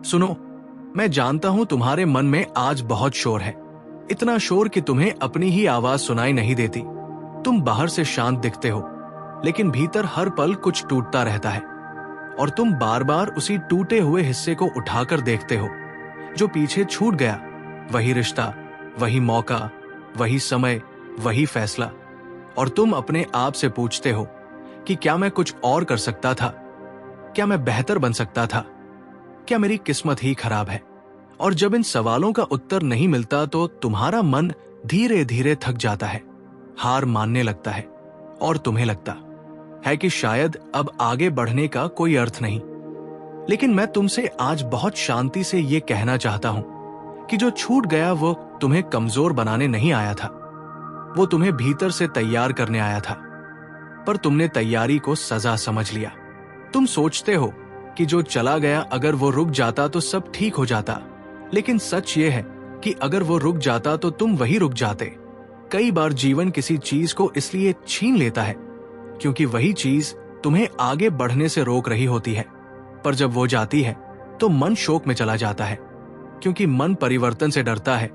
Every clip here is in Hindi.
सुनो, मैं जानता हूं तुम्हारे मन में आज बहुत शोर है, इतना शोर कि तुम्हें अपनी ही आवाज सुनाई नहीं देती। तुम बाहर से शांत दिखते हो, लेकिन भीतर हर पल कुछ टूटता रहता है और तुम बार बार उसी टूटे हुए हिस्से को उठाकर देखते हो जो पीछे छूट गया। वही रिश्ता, वही मौका, वही समय, वही फैसला। और तुम अपने आप से पूछते हो कि क्या मैं कुछ और कर सकता था? क्या मैं बेहतर बन सकता था? क्या मेरी किस्मत ही खराब है? और जब इन सवालों का उत्तर नहीं मिलता तो तुम्हारा मन धीरे धीरे थक जाता है, हार मानने लगता है और तुम्हें लगता है कि शायद अब आगे बढ़ने का कोई अर्थ नहीं। लेकिन मैं तुमसे आज बहुत शांति से ये कहना चाहता हूं कि जो छूट गया वो तुम्हें कमजोर बनाने नहीं आया था, वो तुम्हें भीतर से तैयार करने आया था। पर तुमने तैयारी को सजा समझ लिया। तुम सोचते हो कि जो चला गया अगर वो रुक जाता तो सब ठीक हो जाता, लेकिन सच ये है कि अगर वो रुक जाता तो तुम वही रुक जाते। कई बार जीवन किसी चीज को इसलिए छीन लेता है क्योंकि वही चीज तुम्हें आगे बढ़ने से रोक रही होती है। पर जब वो जाती है तो मन शोक में चला जाता है, क्योंकि मन परिवर्तन से डरता है।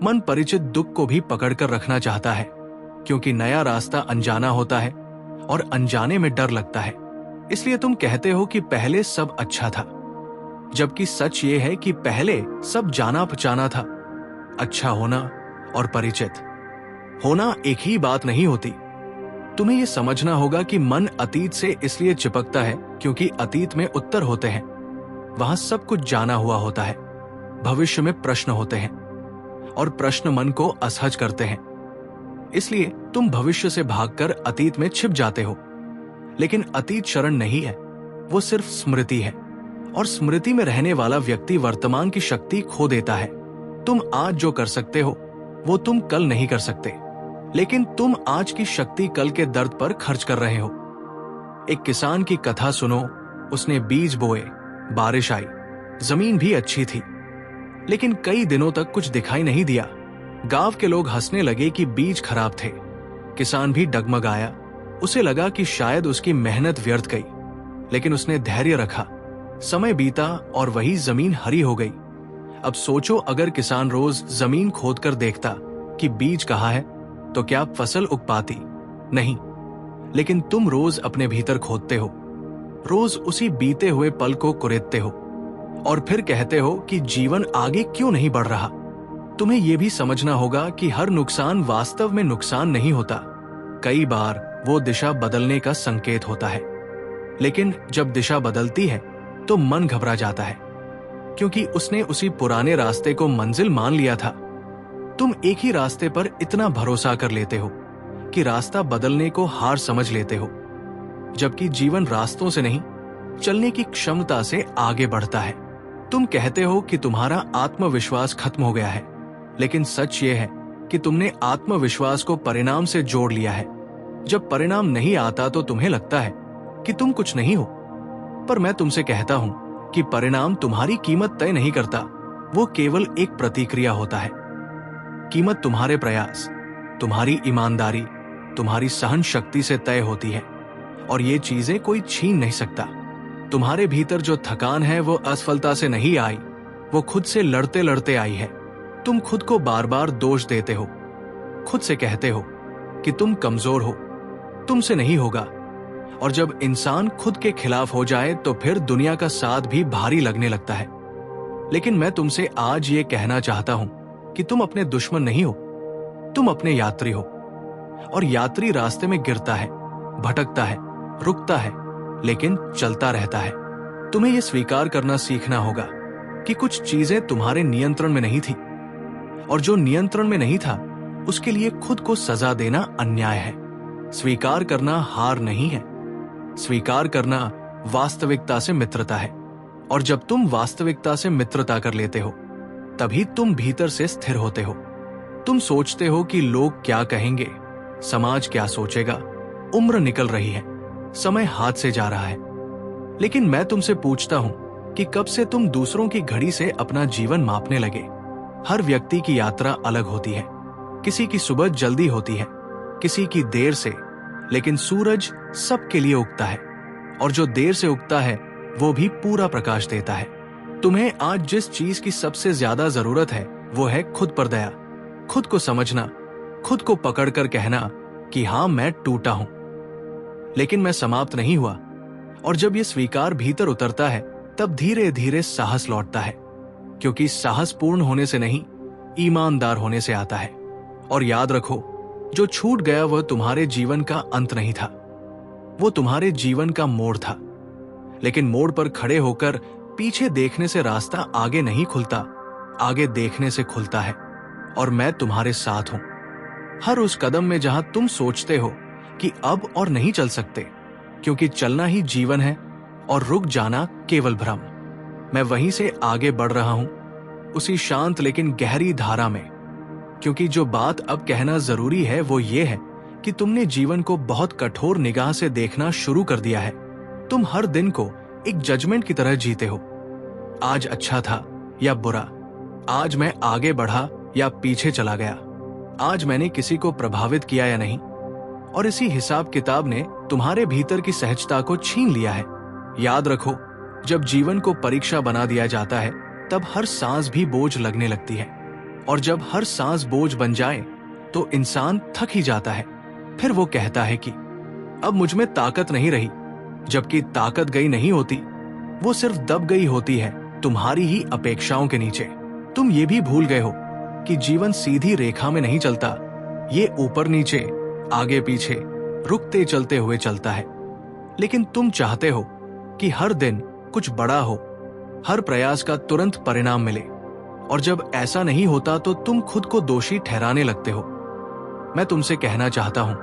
मन परिचित दुख को भी पकड़कर रखना चाहता है, क्योंकि नया रास्ता अनजाना होता है और अनजाने में डर लगता है। इसलिए तुम कहते हो कि पहले सब अच्छा था, जबकि सच ये है कि पहले सब जाना पहचाना था। अच्छा होना और परिचित होना एक ही बात नहीं होती। तुम्हें यह समझना होगा कि मन अतीत से इसलिए चिपकता है क्योंकि अतीत में उत्तर होते हैं, वहां सब कुछ जाना हुआ होता है। भविष्य में प्रश्न होते हैं और प्रश्न मन को असहज करते हैं। इसलिए तुम भविष्य से भागकर अतीत में छिप जाते हो। लेकिन अतीत शरण नहीं है, वो सिर्फ स्मृति है, और स्मृति में रहने वाला व्यक्ति वर्तमान की शक्ति खो देता है। तुम आज जो कर सकते हो वो तुम कल नहीं कर सकते, लेकिन तुम आज की शक्ति कल के दर्द पर खर्च कर रहे हो। एक किसान की कथा सुनो। उसने बीज बोए, बारिश आई, जमीन भी अच्छी थी, लेकिन कई दिनों तक कुछ दिखाई नहीं दिया। गांव के लोग हंसने लगे कि बीज खराब थे। किसान भी डगमगाया। उसे लगा कि शायद उसकी मेहनत व्यर्थ गई, लेकिन उसने धैर्य रखा। समय बीता और वही जमीन हरी हो गई। अब सोचो, अगर किसान रोज जमीन खोदकर देखता कि बीज कहाँ है, तो क्या फसल उग पाती? नहीं। लेकिन तुम रोज अपने भीतर खोदते हो, रोज उसी बीते हुए पल को कुरेदते हो और फिर कहते हो कि जीवन आगे क्यों नहीं बढ़ रहा। तुम्हें यह भी समझना होगा कि हर नुकसान वास्तव में नुकसान नहीं होता। कई बार वो दिशा बदलने का संकेत होता है। लेकिन जब दिशा बदलती है तो मन घबरा जाता है, क्योंकि उसने उसी पुराने रास्ते को मंजिल मान लिया था। तुम एक ही रास्ते पर इतना भरोसा कर लेते हो कि रास्ता बदलने को हार समझ लेते हो, जबकि जीवन रास्तों से नहीं, चलने की क्षमता से आगे बढ़ता है। तुम कहते हो कि तुम्हारा आत्मविश्वास खत्म हो गया है, लेकिन सच ये है कि तुमने आत्मविश्वास को परिणाम से जोड़ लिया है। जब परिणाम नहीं आता तो तुम्हें लगता है कि तुम कुछ नहीं हो, पर मैं तुमसे कहता हूं कि परिणाम तुम्हारी कीमत तय नहीं करता, वो केवल एक प्रतिक्रिया होता है। कीमत तुम्हारे प्रयास, तुम्हारी ईमानदारी, तुम्हारी सहन शक्ति से तय होती है, और ये चीजें कोई छीन नहीं सकता। तुम्हारे भीतर जो थकान है वो असफलता से नहीं आई, वो खुद से लड़ते लड़ते आई है। तुम खुद को बार बार दोष देते हो, खुद से कहते हो कि तुम कमजोर हो, तुमसे नहीं होगा। और जब इंसान खुद के खिलाफ हो जाए तो फिर दुनिया का साथ भी भारी लगने लगता है। लेकिन मैं तुमसे आज ये कहना चाहता हूं कि तुम अपने दुश्मन नहीं हो, तुम अपने यात्री हो। और यात्री रास्ते में गिरता है, भटकता है, रुकता है, लेकिन चलता रहता है। तुम्हें यह स्वीकार करना सीखना होगा कि कुछ चीजें तुम्हारे नियंत्रण में नहीं थी, और जो नियंत्रण में नहीं था उसके लिए खुद को सजा देना अन्याय है। स्वीकार करना हार नहीं है, स्वीकार करना वास्तविकता से मित्रता है। और जब तुम वास्तविकता से मित्रता कर लेते हो तभी तुम भीतर से स्थिर होते हो। तुम सोचते हो कि लोग क्या कहेंगे, समाज क्या सोचेगा। उम्र निकल रही है, समय हाथ से जा रहा है, लेकिन मैं तुमसे पूछता हूं कि कब से तुम दूसरों की घड़ी से अपना जीवन मापने लगे। हर व्यक्ति की यात्रा अलग होती है, किसी की सुबह जल्दी होती है, किसी की देर से, लेकिन सूरज सबके लिए उगता है, और जो देर से उगता है वो भी पूरा प्रकाश देता है। तुम्हें आज जिस चीज की सबसे ज्यादा जरूरत है वो है खुद पर दया, खुद को समझना, खुद को पकड़कर कहना कि हाँ मैं टूटा हूं, लेकिन मैं समाप्त नहीं हुआ। और जब ये स्वीकार भीतर उतरता है तब धीरे धीरे साहस लौटता है, क्योंकि साहस पूर्ण होने से नहीं, ईमानदार होने से आता है। और याद रखो, जो छूट गया वह तुम्हारे जीवन का अंत नहीं था, वो तुम्हारे जीवन का मोड़ था। लेकिन मोड़ पर खड़े होकर पीछे देखने से रास्ता आगे नहीं खुलता, आगे देखने से खुलता है। और मैं तुम्हारे साथ हूं हर उस कदम में जहां तुम सोचते हो कि अब और नहीं चल सकते, क्योंकि चलना ही जीवन है और रुक जाना केवल भ्रम। मैं वहीं से आगे बढ़ रहा हूं, उसी शांत लेकिन गहरी धारा में, क्योंकि जो बात अब कहना जरूरी है वो ये है कि तुमने जीवन को बहुत कठोर निगाह से देखना शुरू कर दिया है। तुम हर दिन को एक जजमेंट की तरह जीते हो। आज अच्छा था या बुरा, आज मैं आगे बढ़ा या पीछे चला गया, आज मैंने किसी को प्रभावित किया या नहीं। और इसी हिसाब किताब ने तुम्हारे भीतर की सहजता को छीन लिया है। याद रखो, जब जीवन को परीक्षा बना दिया जाता है तब हर सांस भी बोझ लगने लगती है, और जब हर सांस बोझ बन जाए तो इंसान थक ही जाता है। फिर वो कहता है कि अब मुझ में ताकत नहीं रही, जबकि ताकत गई नहीं होती, वो सिर्फ दब गई होती है तुम्हारी ही अपेक्षाओं के नीचे। तुम ये भी भूल गए हो कि जीवन सीधी रेखा में नहीं चलता, ये ऊपर नीचे, आगे पीछे, रुकते चलते हुए चलता है। लेकिन तुम चाहते हो कि हर दिन कुछ बड़ा हो, हर प्रयास का तुरंत परिणाम मिले, और जब ऐसा नहीं होता तो तुम खुद को दोषी ठहराने लगते हो। मैं तुमसे कहना चाहता हूं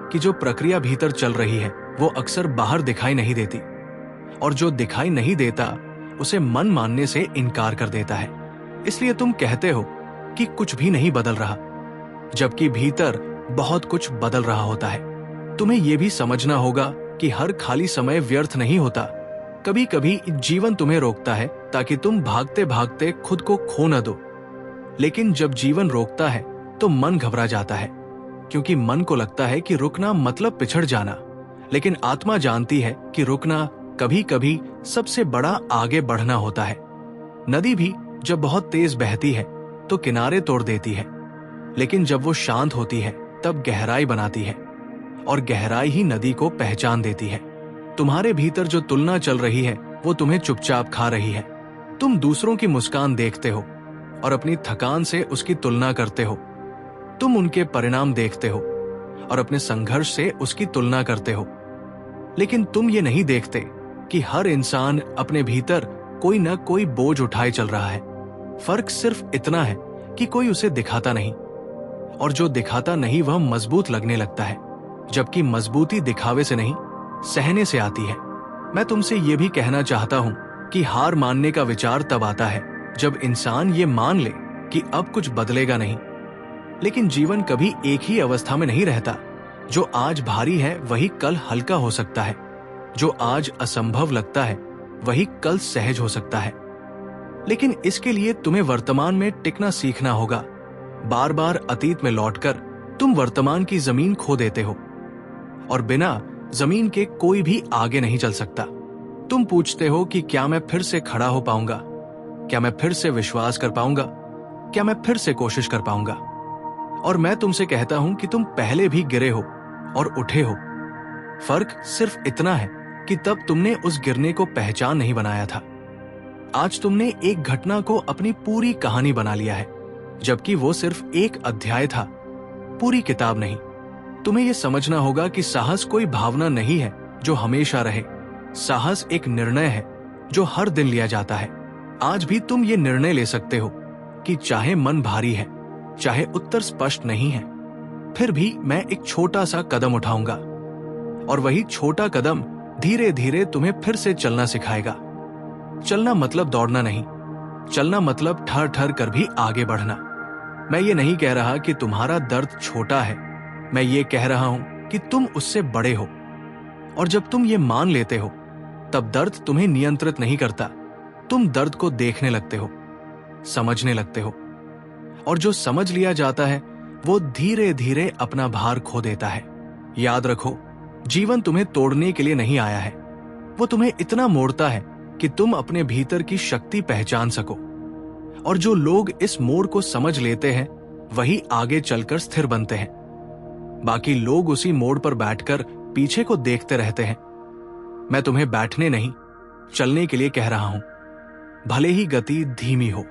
कि जो प्रक्रिया भीतर चल रही है वो अक्सर बाहर दिखाई नहीं देती, और जो दिखाई नहीं देता उसे मन मानने से इनकार कर देता है। इसलिए तुम कहते हो कि कुछ भी नहीं बदल रहा, जबकि भीतर बहुत कुछ बदल रहा होता है। तुम्हें यह भी समझना होगा कि हर खाली समय व्यर्थ नहीं होता। कभी कभी जीवन तुम्हें रोकता है ताकि तुम भागते भागते खुद को खो न दो। लेकिन जब जीवन रोकता है तो मन घबरा जाता है, क्योंकि मन को लगता है कि रुकना मतलब पिछड़ जाना। लेकिन आत्मा जानती है कि रुकना कभी कभी सबसे बड़ा आगे बढ़ना होता है। नदी भी जब बहुत तेज बहती है तो किनारे तोड़ देती है, लेकिन जब वो शांत होती है तब गहराई बनाती है, और गहराई ही नदी को पहचान देती है। तुम्हारे भीतर जो तुलना चल रही है वो तुम्हें चुपचाप खा रही है। तुम दूसरों की मुस्कान देखते हो और अपनी थकान से उसकी तुलना करते हो। तुम उनके परिणाम देखते हो और अपने संघर्ष से उसकी तुलना करते हो। लेकिन तुम ये नहीं देखते कि हर इंसान अपने भीतर कोई न कोई बोझ उठाए चल रहा है। फर्क सिर्फ इतना है कि कोई उसे दिखाता नहीं, और जो दिखाता नहीं वह मजबूत लगने लगता है, जबकि मजबूती दिखावे से नहीं, सहने से आती है। मैं तुमसे ये भी कहना चाहता हूं कि हार मानने का विचार तब आता है जब इंसान ये मान ले कि अब कुछ बदलेगा नहीं। लेकिन जीवन कभी एक ही अवस्था में नहीं रहता। जो आज भारी है वही कल हल्का हो सकता है, जो आज असंभव लगता है वही कल सहज हो सकता है। लेकिन इसके लिए तुम्हें वर्तमान में टिकना सीखना होगा। बार बार अतीत में लौटकर तुम वर्तमान की जमीन खो देते हो, और बिना जमीन के कोई भी आगे नहीं चल सकता। तुम पूछते हो कि क्या मैं फिर से खड़ा हो पाऊंगा, क्या मैं फिर से विश्वास कर पाऊंगा, क्या मैं फिर से कोशिश कर पाऊंगा। और मैं तुमसे कहता हूं कि तुम पहले भी गिरे हो और उठे हो। फर्क सिर्फ इतना है कि तब तुमने उस गिरने को पहचान नहीं बनाया था। आज तुमने एक घटना को अपनी पूरी कहानी बना लिया है, जबकि वो सिर्फ एक अध्याय था, पूरी किताब नहीं। तुम्हें यह समझना होगा कि साहस कोई भावना नहीं है जो हमेशा रहे। साहस एक निर्णय है जो हर दिन लिया जाता है। आज भी तुम ये निर्णय ले सकते हो कि चाहे मन भारी है, चाहे उत्तर स्पष्ट नहीं है, फिर भी मैं एक छोटा सा कदम उठाऊंगा, और वही छोटा कदम धीरे धीरे तुम्हें फिर से चलना सिखाएगा। चलना मतलब दौड़ना नहीं, चलना मतलब ठहर ठहर कर भी आगे बढ़ना। मैं ये नहीं कह रहा कि तुम्हारा दर्द छोटा है, मैं ये कह रहा हूं कि तुम उससे बड़े हो। और जब तुम ये मान लेते हो तब दर्द तुम्हें नियंत्रित नहीं करता। तुम दर्द को देखने लगते हो, समझने लगते हो, और जो समझ लिया जाता है वो धीरे धीरे अपना भार खो देता है। याद रखो, जीवन तुम्हें तोड़ने के लिए नहीं आया है, वो तुम्हें इतना मोड़ता है कि तुम अपने भीतर की शक्ति पहचान सको। और जो लोग इस मोड़ को समझ लेते हैं वही आगे चलकर स्थिर बनते हैं। बाकी लोग उसी मोड़ पर बैठकर पीछे को देखते रहते हैं। मैं तुम्हें बैठने नहीं, चलने के लिए कह रहा हूं, भले ही गति धीमी हो।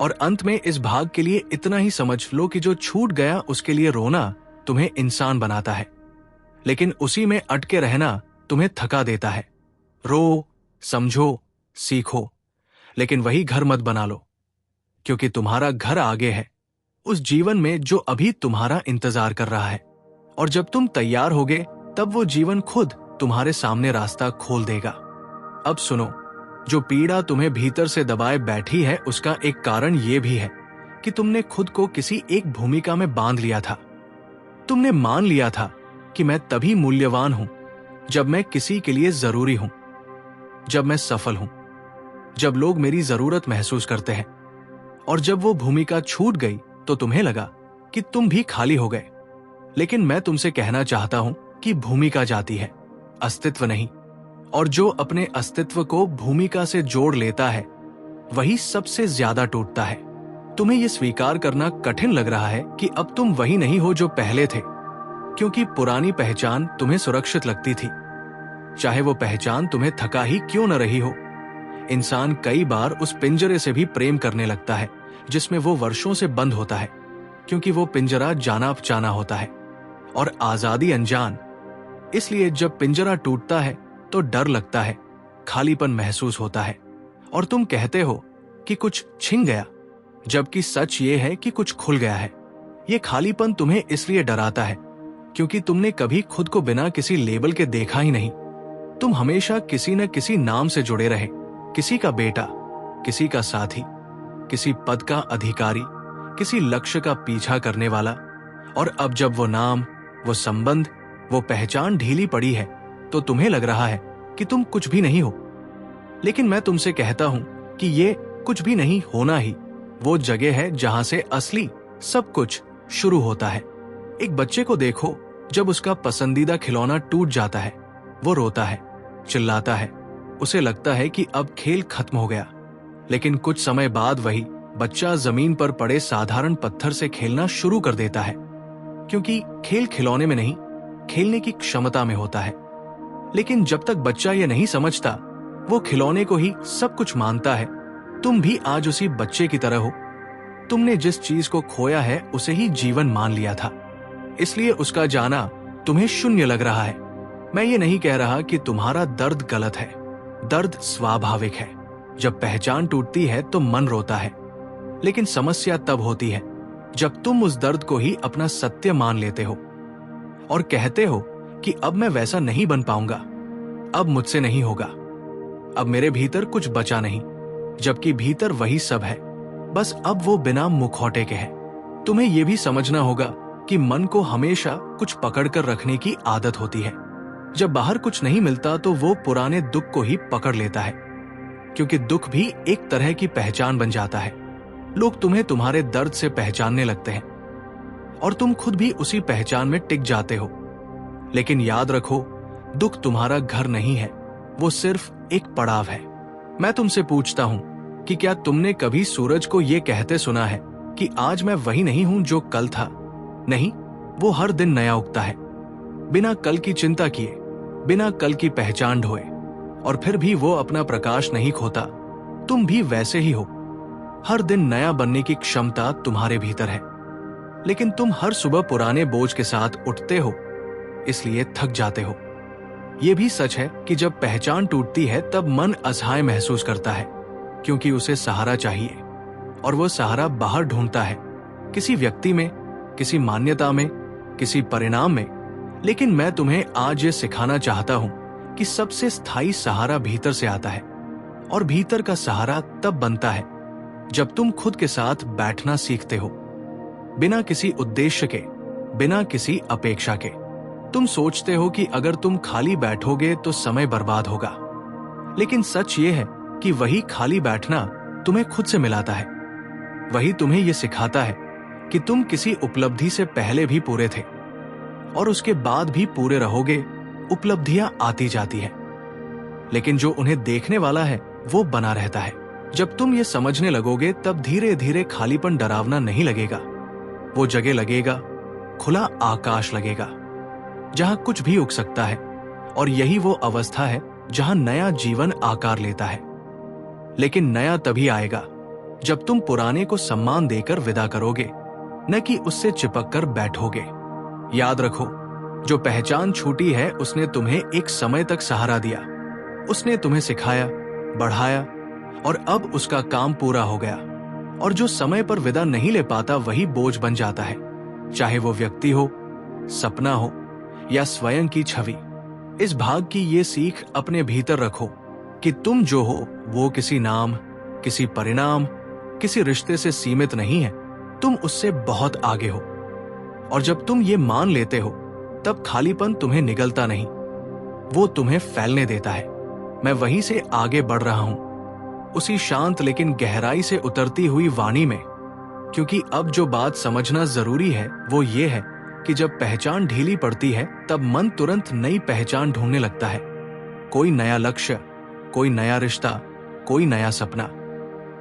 और अंत में इस भाग के लिए इतना ही समझ लो कि जो छूट गया उसके लिए रोना तुम्हें इंसान बनाता है, लेकिन उसी में अटके रहना तुम्हें थका देता है। रो, समझो, सीखो, लेकिन वही घर मत बना लो, क्योंकि तुम्हारा घर आगे है, उस जीवन में जो अभी तुम्हारा इंतजार कर रहा है। और जब तुम तैयार होगे तब वो जीवन खुद तुम्हारे सामने रास्ता खोल देगा। अब सुनो, जो पीड़ा तुम्हें भीतर से दबाए बैठी है उसका एक कारण यह भी है कि तुमने खुद को किसी एक भूमिका में बांध लिया था। तुमने मान लिया था कि मैं तभी मूल्यवान हूं जब मैं किसी के लिए जरूरी हूं, जब मैं सफल हूं, जब लोग मेरी जरूरत महसूस करते हैं। और जब वो भूमिका छूट गई तो तुम्हें लगा कि तुम भी खाली हो गए। लेकिन मैं तुमसे कहना चाहता हूं कि भूमिका जाती है, अस्तित्व नहीं। और जो अपने अस्तित्व को भूमिका से जोड़ लेता है वही सबसे ज्यादा टूटता है। तुम्हें यह स्वीकार करना कठिन लग रहा है कि अब तुम वही नहीं हो जो पहले थे, क्योंकि पुरानी पहचान तुम्हें सुरक्षित लगती थी, चाहे वो पहचान तुम्हें थका ही क्यों न रही हो। इंसान कई बार उस पिंजरे से भी प्रेम करने लगता है जिसमें वो वर्षों से बंद होता है, क्योंकि वो पिंजरा जाना पहचाना होता है और आजादी अनजान। इसलिए जब पिंजरा टूटता है तो डर लगता है, खालीपन महसूस होता है, और तुम कहते हो कि कुछ छिन गया, जबकि सच ये है कि कुछ खुल गया है। ये खालीपन तुम्हें इसलिए डराता है क्योंकि तुमने कभी खुद को बिना किसी लेबल के देखा ही नहीं। तुम हमेशा किसी न किसी नाम से जुड़े रहे, किसी का बेटा, किसी का साथी, किसी पद का अधिकारी, किसी लक्ष्य का पीछा करने वाला। और अब जब वो नाम, वो संबंध, वो पहचान ढीली पड़ी है तो तुम्हें लग रहा है कि तुम कुछ भी नहीं हो। लेकिन मैं तुमसे कहता हूं कि ये कुछ भी नहीं होना ही वो जगह है जहां से असली सब कुछ शुरू होता है। एक बच्चे को देखो, जब उसका पसंदीदा खिलौना टूट जाता है वो रोता है, चिल्लाता है, उसे लगता है कि अब खेल खत्म हो गया। लेकिन कुछ समय बाद वही बच्चा जमीन पर पड़े साधारण पत्थर से खेलना शुरू कर देता है, क्योंकि खेल खिलौने में नहीं, खेलने की क्षमता में होता है। लेकिन जब तक बच्चा ये नहीं समझता, वो खिलौने को ही सब कुछ मानता है। तुम भी आज उसी बच्चे की तरह हो। तुमने जिस चीज को खोया है उसे ही जीवन मान लिया था, इसलिए उसका जाना तुम्हें शून्य लग रहा है। मैं ये नहीं कह रहा कि तुम्हारा दर्द गलत है, दर्द स्वाभाविक है। जब पहचान टूटती है तो मन रोता है, लेकिन समस्या तब होती है जब तुम उस दर्द को ही अपना सत्य मान लेते हो और कहते हो कि अब मैं वैसा नहीं बन पाऊंगा, अब मुझसे नहीं होगा, अब मेरे भीतर कुछ बचा नहीं, जबकि भीतर वही सब है, बस अब वो बिना मुखौटे के है। तुम्हें यह भी समझना होगा कि मन को हमेशा कुछ पकड़ कर रखने की आदत होती है। जब बाहर कुछ नहीं मिलता तो वो पुराने दुख को ही पकड़ लेता है, क्योंकि दुख भी एक तरह की पहचान बन जाता है। लोग तुम्हें तुम्हारे दर्द से पहचानने लगते हैं और तुम खुद भी उसी पहचान में टिक जाते हो। लेकिन याद रखो, दुख तुम्हारा घर नहीं है, वो सिर्फ एक पड़ाव है। मैं तुमसे पूछता हूं कि क्या तुमने कभी सूरज को यह कहते सुना है कि आज मैं वही नहीं हूं जो कल था? नहीं, वो हर दिन नया उगता है, बिना कल की चिंता किए, बिना कल की पहचान ढोए, और फिर भी वो अपना प्रकाश नहीं खोता। तुम भी वैसे ही हो, हर दिन नया बनने की क्षमता तुम्हारे भीतर है, लेकिन तुम हर सुबह पुराने बोझ के साथ उठते हो, इसलिए थक जाते हो। यह भी सच है कि जब पहचान टूटती है तब मन असहाय महसूस करता है, क्योंकि उसे सहारा चाहिए, और वो सहारा बाहर ढूंढता है, किसी व्यक्ति में, किसी मान्यता में, किसी परिणाम में। लेकिन मैं तुम्हें आज ये सिखाना चाहता हूं कि सबसे स्थायी सहारा भीतर से आता है, और भीतर का सहारा तब बनता है जब तुम खुद के साथ बैठना सीखते हो, बिना किसी उद्देश्य के, बिना किसी अपेक्षा के। तुम सोचते हो कि अगर तुम खाली बैठोगे तो समय बर्बाद होगा, लेकिन सच ये है कि वही खाली बैठना तुम्हें खुद से मिलाता है। वही तुम्हें यह सिखाता है कि तुम किसी उपलब्धि से पहले भी पूरे थे और उसके बाद भी पूरे रहोगे। उपलब्धियां आती जाती है, लेकिन जो उन्हें देखने वाला है वो बना रहता है। जब तुम ये समझने लगोगे तब धीरे धीरे खालीपन डरावना नहीं लगेगा। वो जगह लगेगा, खुला आकाश लगेगा, जहां कुछ भी उग सकता है। और यही वो अवस्था है जहां नया जीवन आकार लेता है। लेकिन नया तभी आएगा जब तुम पुराने को सम्मान देकर विदा करोगे, न कि उससे चिपक कर बैठोगे। याद रखो, जो पहचान छूटी है उसने तुम्हें एक समय तक सहारा दिया। उसने तुम्हें सिखाया, बढ़ाया, और अब उसका काम पूरा हो गया। और जो समय पर विदा नहीं ले पाता वही बोझ बन जाता है, चाहे वो व्यक्ति हो, सपना हो या स्वयं की छवि। इस भाग की ये सीख अपने भीतर रखो कि तुम जो हो वो किसी नाम, किसी परिणाम, किसी रिश्ते से सीमित नहीं है। तुम उससे बहुत आगे हो। और जब तुम ये मान लेते हो तब खालीपन तुम्हें निगलता नहीं, वो तुम्हें फैलने देता है। मैं वहीं से आगे बढ़ रहा हूं, उसी शांत लेकिन गहराई से उतरती हुई वाणी में, क्योंकि अब जो बात समझना जरूरी है वो ये है कि जब पहचान ढीली पड़ती है तब मन तुरंत नई पहचान ढूंढने लगता है। कोई नया लक्ष्य, कोई नया रिश्ता, कोई नया सपना,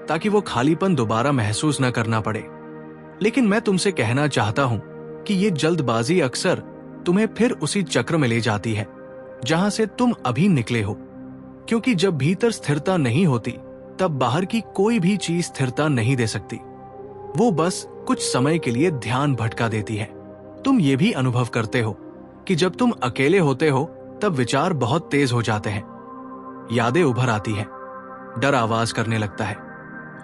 ताकि वो खालीपन दोबारा महसूस न करना पड़े। लेकिन मैं तुमसे कहना चाहता हूं कि ये जल्दबाजी अक्सर तुम्हें फिर उसी चक्र में ले जाती है जहां से तुम अभी निकले हो। क्योंकि जब भीतर स्थिरता नहीं होती तब बाहर की कोई भी चीज स्थिरता नहीं दे सकती। वो बस कुछ समय के लिए ध्यान भटका देती है। तुम ये भी अनुभव करते हो कि जब तुम अकेले होते हो तब विचार बहुत तेज हो जाते हैं, यादें उभर आती हैं, डर आवाज करने लगता है,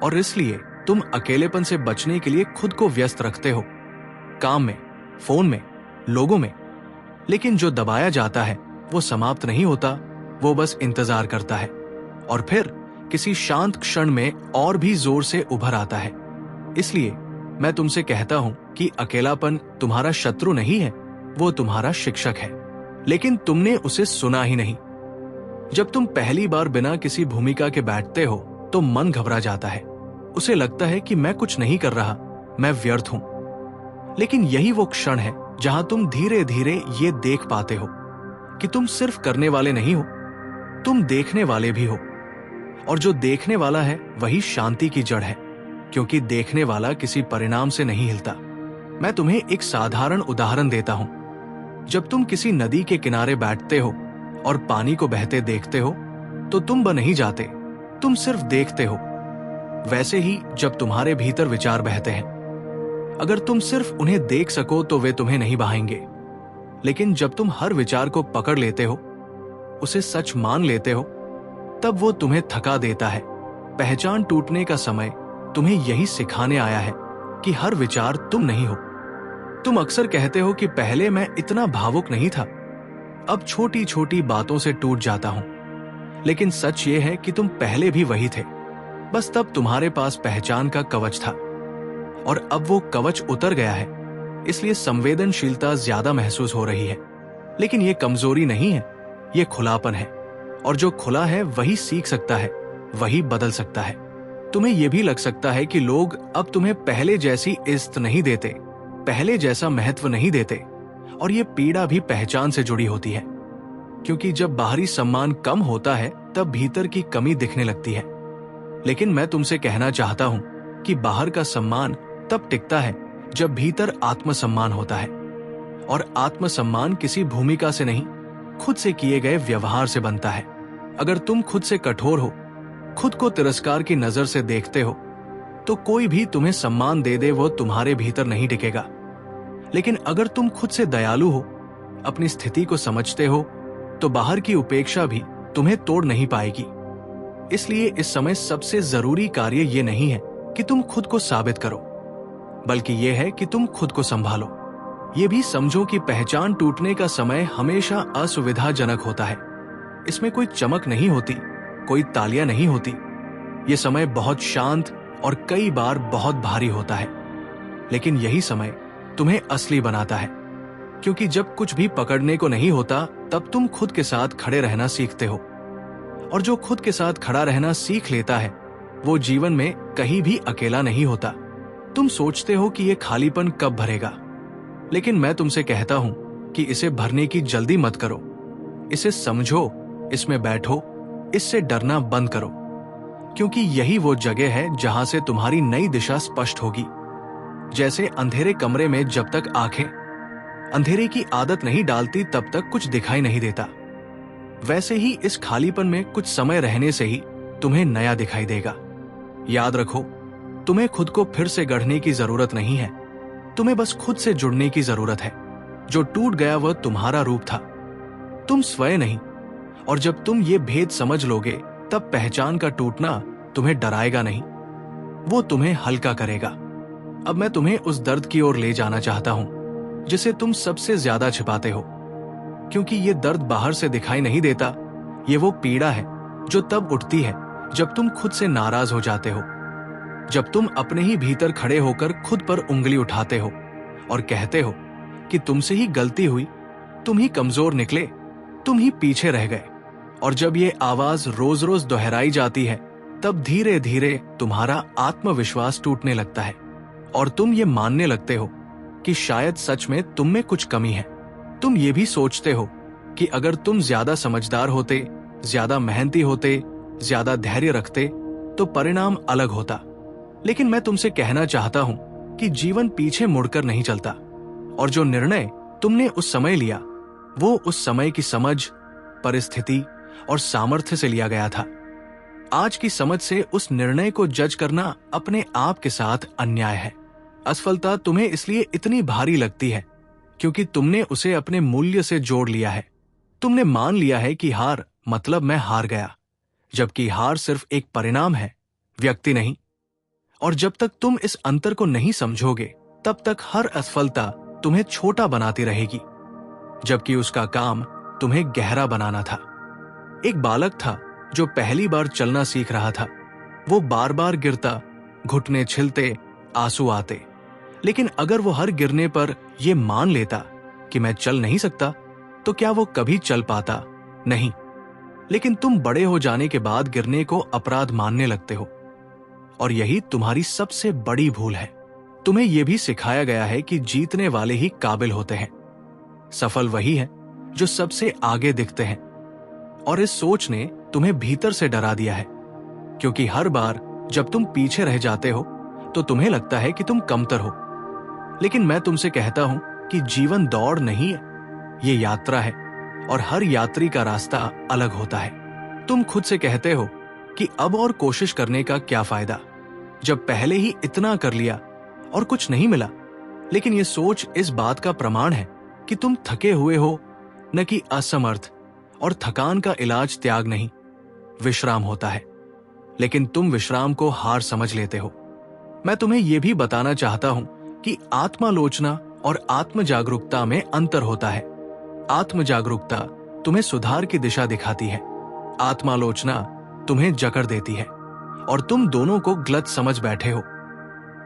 और इसलिए तुम अकेलेपन से बचने के लिए खुद को व्यस्त रखते हो, काम में, फोन में, लोगों में। लेकिन जो दबाया जाता है वो समाप्त नहीं होता, वो बस इंतजार करता है और फिर किसी शांत क्षण में और भी जोर से उभर आता है। इसलिए मैं तुमसे कहता हूं कि अकेलापन तुम्हारा शत्रु नहीं है, वो तुम्हारा शिक्षक है, लेकिन तुमने उसे सुना ही नहीं। जब तुम पहली बार बिना किसी भूमिका के बैठते हो तो मन घबरा जाता है। उसे लगता है कि मैं कुछ नहीं कर रहा, मैं व्यर्थ हूं। लेकिन यही वो क्षण है जहां तुम धीरे धीरे ये देख पाते हो कि तुम सिर्फ करने वाले नहीं हो, तुम देखने वाले भी हो। और जो देखने वाला है वही शांति की जड़ है, क्योंकि देखने वाला किसी परिणाम से नहीं हिलता। मैं तुम्हें एक साधारण उदाहरण देता हूं। जब तुम किसी नदी के किनारे बैठते हो और पानी को बहते देखते हो तो तुम बह नहीं जाते, तुम सिर्फ देखते हो। वैसे ही जब तुम्हारे भीतर विचार बहते हैं, अगर तुम सिर्फ उन्हें देख सको तो वे तुम्हें नहीं बहाएंगे। लेकिन जब तुम हर विचार को पकड़ लेते हो, उसे सच मान लेते हो, तब वो तुम्हें थका देता है। पहचान टूटने का समय तुम्हें यही सिखाने आया है कि हर विचार तुम नहीं हो। तुम अक्सर कहते हो कि पहले मैं इतना भावुक नहीं था, अब छोटी छोटी बातों से टूट जाता हूं। लेकिन सच ये है कि तुम पहले भी वही थे, बस तब तुम्हारे पास पहचान का कवच था और अब वो कवच उतर गया है, इसलिए संवेदनशीलता ज्यादा महसूस हो रही है। लेकिन ये कमजोरी नहीं है, ये खुलापन है, और जो खुला है वही सीख सकता है, वही बदल सकता है। तुम्हें यह भी लग सकता है कि लोग अब तुम्हें पहले जैसी इज्जत नहीं देते, पहले जैसा महत्व नहीं देते, और ये पीड़ा भी पहचान से जुड़ी होती है। क्योंकि जब बाहरी सम्मान कम होता है तब भीतर की कमी दिखने लगती है। लेकिन मैं तुमसे कहना चाहता हूं कि बाहर का सम्मान तब टिकता है जब भीतर आत्मसम्मान होता है, और आत्मसम्मान किसी भूमिका से नहीं, खुद से किए गए व्यवहार से बनता है। अगर तुम खुद से कठोर हो, खुद को तिरस्कार की नजर से देखते हो, तो कोई भी तुम्हें सम्मान दे दे वो तुम्हारे भीतर नहीं टिकेगा। लेकिन अगर तुम खुद से दयालु हो, अपनी स्थिति को समझते हो, तो बाहर की उपेक्षा भी तुम्हें तोड़ नहीं पाएगी। इसलिए इस समय सबसे जरूरी कार्य ये नहीं है कि तुम खुद को साबित करो, बल्कि यह है कि तुम खुद को संभालो। ये भी समझो कि पहचान टूटने का समय हमेशा असुविधाजनक होता है। इसमें कोई चमक नहीं होती, कोई तालियां नहीं होती। ये समय बहुत शांत और कई बार बहुत भारी होता है। लेकिन यही समय तुम्हें असली बनाता है, क्योंकि जब कुछ भी पकड़ने को नहीं होता तब तुम खुद के साथ खड़े रहना सीखते हो। और जो खुद के साथ खड़ा रहना सीख लेता है वो जीवन में कहीं भी अकेला नहीं होता। तुम सोचते हो कि ये खालीपन कब भरेगा, लेकिन मैं तुमसे कहता हूं कि इसे भरने की जल्दी मत करो। इसे समझो, इसमें बैठो इससे डरना बंद करो, क्योंकि यही वो जगह है जहां से तुम्हारी नई दिशा स्पष्ट होगी। जैसे अंधेरे कमरे में जब तक आंखें अंधेरे की आदत नहीं डालती तब तक कुछ दिखाई नहीं देता, वैसे ही इस खालीपन में कुछ समय रहने से ही तुम्हें नया दिखाई देगा। याद रखो, तुम्हें खुद को फिर से गढ़ने की जरूरत नहीं है, तुम्हें बस खुद से जुड़ने की जरूरत है। जो टूट गया वह तुम्हारा रूप था, तुम स्वयं नहीं। और जब तुम ये भेद समझ लोगे तब पहचान का टूटना तुम्हें डराएगा नहीं, वो तुम्हें हल्का करेगा। अब मैं तुम्हें उस दर्द की ओर ले जाना चाहता हूं जिसे तुम सबसे ज्यादा छिपाते हो, क्योंकि ये दर्द बाहर से दिखाई नहीं देता। ये वो पीड़ा है जो तब उठती है जब तुम खुद से नाराज हो जाते हो, जब तुम अपने ही भीतर खड़े होकर खुद पर उंगली उठाते हो और कहते हो कि तुमसे ही गलती हुई, तुम ही कमजोर निकले, तुम ही पीछे रह गए। और जब ये आवाज रोज रोज दोहराई जाती है तब धीरे धीरे तुम्हारा आत्मविश्वास टूटने लगता है और तुम ये मानने लगते हो कि शायद सच में तुम में कुछ कमी है। तुम ये भी सोचते हो कि अगर तुम ज्यादा समझदार होते, ज्यादा मेहनती होते, ज्यादा धैर्य रखते तो परिणाम अलग होता। लेकिन मैं तुमसे कहना चाहता हूं कि जीवन पीछे मुड़कर नहीं चलता, और जो निर्णय तुमने उस समय लिया वो उस समय की समझ, परिस्थिति और सामर्थ्य से लिया गया था। आज की समझ से उस निर्णय को जज करना अपने आप के साथ अन्याय है। असफलता तुम्हें इसलिए इतनी भारी लगती है क्योंकि तुमने उसे अपने मूल्य से जोड़ लिया है। तुमने मान लिया है कि हार मतलब मैं हार गया, जबकि हार सिर्फ एक परिणाम है, व्यक्ति नहीं। और जब तक तुम इस अंतर को नहीं समझोगे तब तक हर असफलता तुम्हें छोटा बनाती रहेगी, जबकि उसका काम तुम्हें गहरा बनाना था। एक बालक था जो पहली बार चलना सीख रहा था। वो बार बार गिरता, घुटने छिलते, आंसू आते, लेकिन अगर वो हर गिरने पर यह मान लेता कि मैं चल नहीं सकता, तो क्या वो कभी चल पाता? नहीं। लेकिन तुम बड़े हो जाने के बाद गिरने को अपराध मानने लगते हो, और यही तुम्हारी सबसे बड़ी भूल है। तुम्हें यह भी सिखाया गया है कि जीतने वाले ही काबिल होते हैं, सफल वही है जो सबसे आगे दिखते हैं। और इस सोच ने तुम्हें भीतर से डरा दिया है, क्योंकि हर बार जब तुम पीछे रह जाते हो तो तुम्हें लगता है कि तुम कमतर हो। लेकिन मैं तुमसे कहता हूं कि जीवन दौड़ नहीं है, ये यात्रा है, और हर यात्री का रास्ता अलग होता है। तुम खुद से कहते हो कि अब और कोशिश करने का क्या फायदा, जब पहले ही इतना कर लिया और कुछ नहीं मिला। लेकिन यह सोच इस बात का प्रमाण है कि तुम थके हुए हो, न कि असमर्थ। और थकान का इलाज त्याग नहीं, विश्राम होता है। लेकिन तुम विश्राम को हार समझ लेते हो। मैं तुम्हें यह भी बताना चाहता हूं कि आत्मालोचना और आत्म जागरूकता में अंतर होता है। आत्म जागरूकता तुम्हें सुधार की दिशा दिखाती है, आत्मालोचना तुम्हें जकड़ देती है, और तुम दोनों को गलत समझ बैठे हो।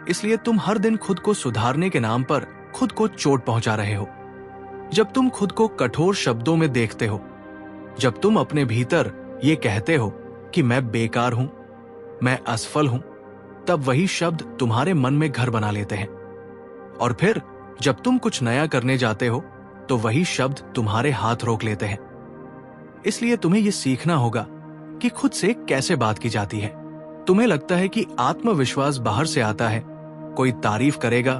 इसलिए तुम हर दिन खुद को सुधारने के नाम पर खुद को चोट पहुंचा रहे हो। जब तुम खुद को कठोर शब्दों में देखते हो, जब तुम अपने भीतर ये कहते हो कि मैं बेकार हूं, मैं असफल हूं, तब वही शब्द तुम्हारे मन में घर बना लेते हैं। और फिर जब तुम कुछ नया करने जाते हो तो वही शब्द तुम्हारे हाथ रोक लेते हैं। इसलिए तुम्हें यह सीखना होगा कि खुद से कैसे बात की जाती है। तुम्हें लगता है कि आत्मविश्वास बाहर से आता है, कोई तारीफ करेगा,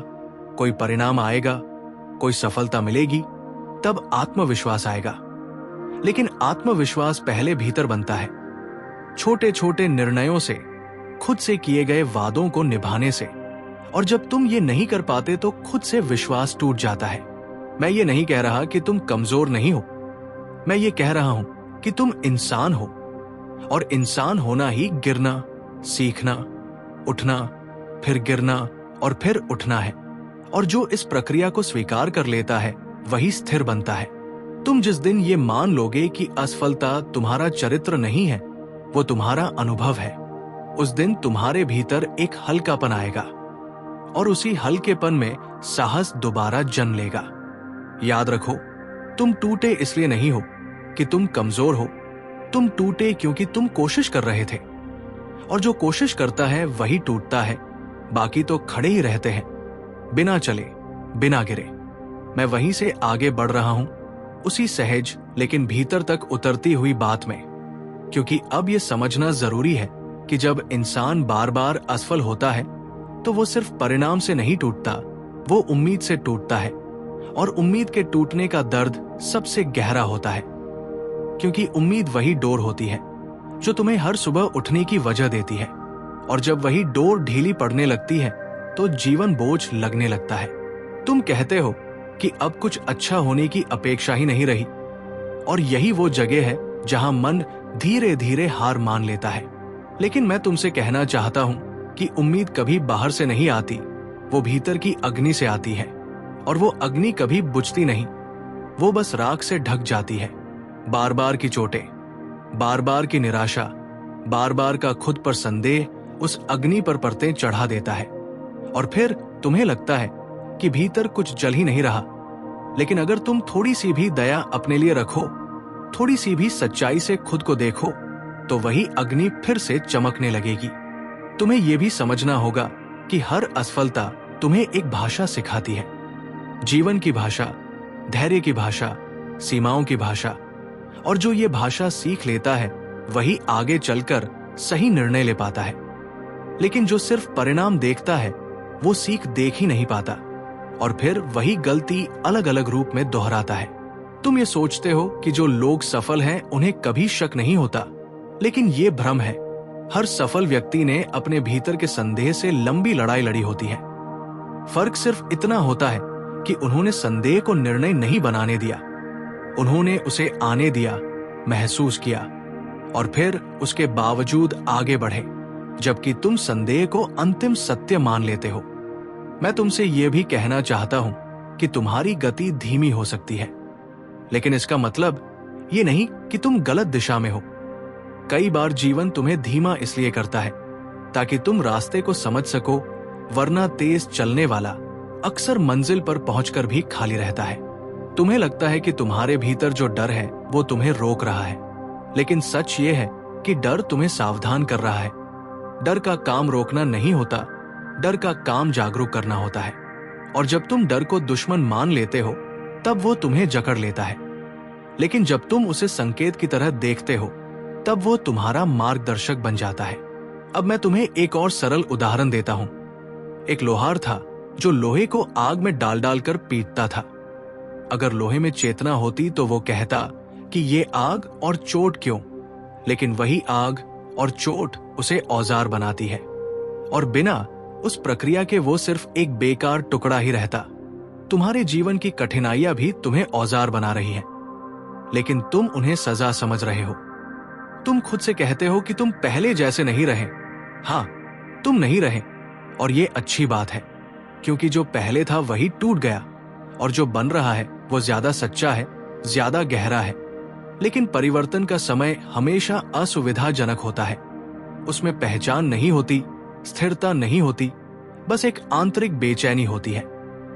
कोई परिणाम आएगा, कोई सफलता मिलेगी, तब आत्मविश्वास आएगा। लेकिन आत्मविश्वास पहले भीतर बनता है, छोटे छोटे निर्णयों से, खुद से किए गए वादों को निभाने से। और जब तुम ये नहीं कर पाते तो खुद से विश्वास टूट जाता है। मैं ये नहीं कह रहा कि तुम कमजोर नहीं हो, मैं ये कह रहा हूं कि तुम इंसान हो, और इंसान होना ही गिरना, सीखना, उठना, फिर गिरना और फिर उठना है। और जो इस प्रक्रिया को स्वीकार कर लेता है वही स्थिर बनता है। तुम जिस दिन ये मान लोगे कि असफलता तुम्हारा चरित्र नहीं है, वो तुम्हारा अनुभव है, उस दिन तुम्हारे भीतर एक हल्कापन आएगा, और उसी हल्केपन में साहस दोबारा जन्म लेगा। याद रखो, तुम टूटे इसलिए नहीं हो कि तुम कमजोर हो, तुम टूटे क्योंकि तुम कोशिश कर रहे थे। और जो कोशिश करता है वही टूटता है, बाकी तो खड़े ही रहते हैं, बिना चले, बिना गिरे। मैं वहीं से आगे बढ़ रहा हूं, उसी सहज लेकिन भीतर तक उतरती हुई बात में, क्योंकि अब ये समझना जरूरी है कि जब इंसान बार बार असफल होता है तो वो सिर्फ परिणाम से नहीं टूटता, वो उम्मीद से टूटता है। और उम्मीद के टूटने का दर्द सबसे गहरा होता है, क्योंकि उम्मीद वही डोर होती है जो तुम्हें हर सुबह उठने की वजह देती है। और जब वही डोर ढीली पड़ने लगती है तो जीवन बोझ लगने लगता है। तुम कहते हो कि अब कुछ अच्छा होने की अपेक्षा ही नहीं रही, और यही वो जगह है जहां मन धीरे धीरे हार मान लेता है। लेकिन मैं तुमसे कहना चाहता हूं कि उम्मीद कभी बाहर से नहीं आती, वो भीतर की अग्नि से आती है। और वो अग्नि कभी बुझती नहीं, वो बस राख से ढक जाती है। बार बार की चोटें, बार बार की निराशा, बार बार का खुद पर संदेह उस अग्नि पर परतें चढ़ा देता है। और फिर तुम्हें लगता है कि भीतर कुछ जल ही नहीं रहा। लेकिन अगर तुम थोड़ी सी भी दया अपने लिए रखो, थोड़ी सी भी सच्चाई से खुद को देखो, तो वही अग्नि फिर से चमकने लगेगी। तुम्हें यह भी समझना होगा कि हर असफलता तुम्हें एक भाषा सिखाती है, जीवन की भाषा, धैर्य की भाषा, सीमाओं की भाषा। और जो ये भाषा सीख लेता है वही आगे चलकर सही निर्णय ले पाता है। लेकिन जो सिर्फ परिणाम देखता है वो सीख देख ही नहीं पाता, और फिर वही गलती अलग अलग रूप में दोहराता है। तुम ये सोचते हो कि जो लोग सफल हैं उन्हें कभी शक नहीं होता, लेकिन ये भ्रम है। हर सफल व्यक्ति ने अपने भीतर के संदेह से लंबी लड़ाई लड़ी होती है। फर्क सिर्फ इतना होता है कि उन्होंने संदेह को निर्णय नहीं बनाने दिया, उन्होंने उसे आने दिया, महसूस किया, और फिर उसके बावजूद आगे बढ़े, जबकि तुम संदेह को अंतिम सत्य मान लेते हो। मैं तुमसे यह भी कहना चाहता हूं कि तुम्हारी गति धीमी हो सकती है, लेकिन इसका मतलब ये नहीं कि तुम गलत दिशा में हो। कई बार जीवन तुम्हें धीमा इसलिए करता है ताकि तुम रास्ते को समझ सको, वरना तेज चलने वाला अक्सर मंजिल पर पहुंचकर भी खाली रहता है। तुम्हें लगता है कि तुम्हारे भीतर जो डर है वो तुम्हें रोक रहा है, लेकिन सच ये है कि डर तुम्हें सावधान कर रहा है। डर का काम रोकना नहीं होता, डर का काम जागरूक करना होता है। और जब तुम डर को दुश्मन मान लेते हो तब वो तुम्हें जकड़ लेता है, लेकिन जब तुम उसे संकेत की तरह देखते हो तब वो तुम्हारा मार्गदर्शक बन जाता है। अब मैं तुम्हें एक और सरल उदाहरण देता हूं। एक लोहार था जो लोहे को आग में डाल डालकर पीटता था। अगर लोहे में चेतना होती तो वो कहता कि ये आग और चोट क्यों, लेकिन वही आग और चोट उसे औजार बनाती है, और बिना उस प्रक्रिया के वो सिर्फ एक बेकार टुकड़ा ही रहता। तुम्हारे जीवन की कठिनाइयां भी तुम्हें औजार बना रही हैं, लेकिन तुम उन्हें सजा समझ रहे हो। तुम खुद से कहते हो कि तुम पहले जैसे नहीं रहे। हाँ, तुम नहीं रहे, और ये अच्छी बात है, क्योंकि जो पहले था वही टूट गया, और जो बन रहा है वो ज्यादा सच्चा है, ज्यादा गहरा है। लेकिन परिवर्तन का समय हमेशा असुविधाजनक होता है। उसमें पहचान नहीं होती, स्थिरता नहीं होती, बस एक आंतरिक बेचैनी होती है,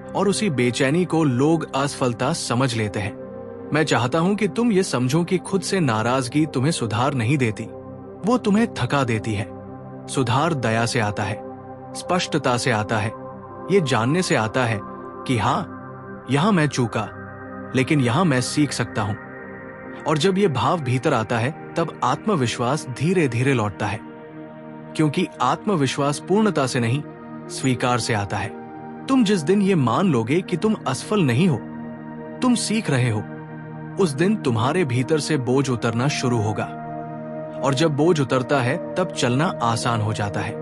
और उसी बेचैनी को लोग असफलता समझ लेते हैं। मैं चाहता हूं कि तुम ये समझो कि खुद से नाराजगी तुम्हें सुधार नहीं देती, वो तुम्हें थका देती है। सुधार दया से आता है, स्पष्टता से आता है, ये जानने से आता है कि हाँ, यहां मैं चूका, लेकिन यहां मैं सीख सकता हूं। और जब ये भाव भीतर आता है तब आत्मविश्वास धीरे धीरे लौटता है, क्योंकि आत्मविश्वास पूर्णता से नहीं, स्वीकार से आता है। तुम जिस दिन ये मान लोगे कि तुम असफल नहीं हो, तुम सीख रहे हो, उस दिन तुम्हारे भीतर से बोझ उतरना शुरू होगा। और जब बोझ उतरता है तब चलना आसान हो जाता है,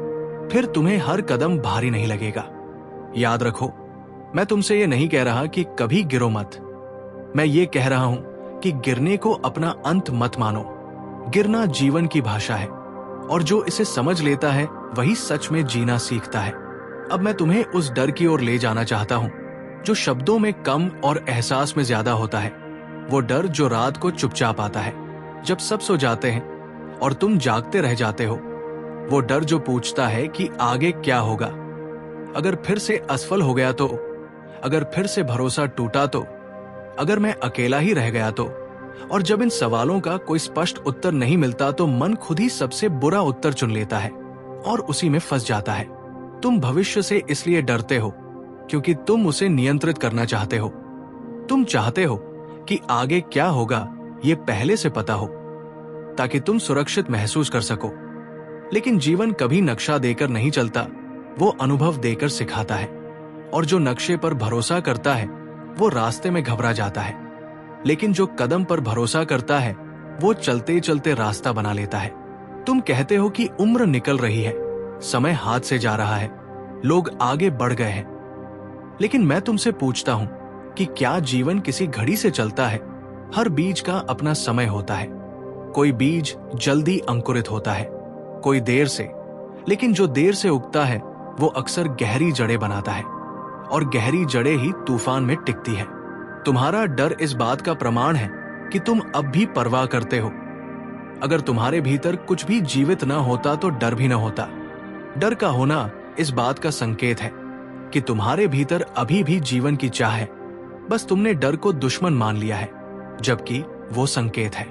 फिर तुम्हें हर कदम भारी नहीं लगेगा। याद रखो, मैं तुमसे ये नहीं कह रहा कि कभी गिरो मत। मैं ये कह रहा हूं कि गिरने को अपना अंत मत मानो। गिरना जीवन की भाषा है, और जो इसे समझ लेता है वही सच में जीना सीखता है। अब मैं तुम्हें उस डर की ओर ले जाना चाहता हूं जो शब्दों में कम और एहसास में ज्यादा होता है। वो डर जो रात को चुपचाप आता है जब सब सो जाते हैं और तुम जागते रह जाते हो। वो डर जो पूछता है कि आगे क्या होगा, अगर फिर से असफल हो गया तो, अगर फिर से भरोसा टूटा तो, अगर मैं अकेला ही रह गया तो। और जब इन सवालों का कोई स्पष्ट उत्तर नहीं मिलता तो मन खुद ही सबसे बुरा उत्तर चुन लेता है और उसी में फंस जाता है। तुम भविष्य से इसलिए डरते हो क्योंकि तुम उसे नियंत्रित करना चाहते हो। तुम चाहते हो कि आगे क्या होगा ये पहले से पता हो, ताकि तुम सुरक्षित महसूस कर सको। लेकिन जीवन कभी नक्शा देकर नहीं चलता, वो अनुभव देकर सिखाता है। और जो नक्शे पर भरोसा करता है वो रास्ते में घबरा जाता है, लेकिन जो कदम पर भरोसा करता है वो चलते चलते रास्ता बना लेता है। तुम कहते हो कि उम्र निकल रही है, समय हाथ से जा रहा है, लोग आगे बढ़ गए हैं। लेकिन मैं तुमसे पूछता हूं कि क्या जीवन किसी घड़ी से चलता है? हर बीज का अपना समय होता है। कोई बीज जल्दी अंकुरित होता है, कोई देर से, लेकिन जो देर से उगता है वो अक्सर गहरी जड़ें बनाता है, और गहरी जड़ें ही तूफान में टिकती है। तुम्हारा डर इस बात का प्रमाण है कि तुम अब भी परवाह करते हो। अगर तुम्हारे भीतर कुछ भी जीवित न होता तो डर भी न होता। डर का होना इस बात का संकेत है कि तुम्हारे भीतर अभी भी जीवन की चाह है, बस तुमने डर को दुश्मन मान लिया है, जबकि वो संकेत है।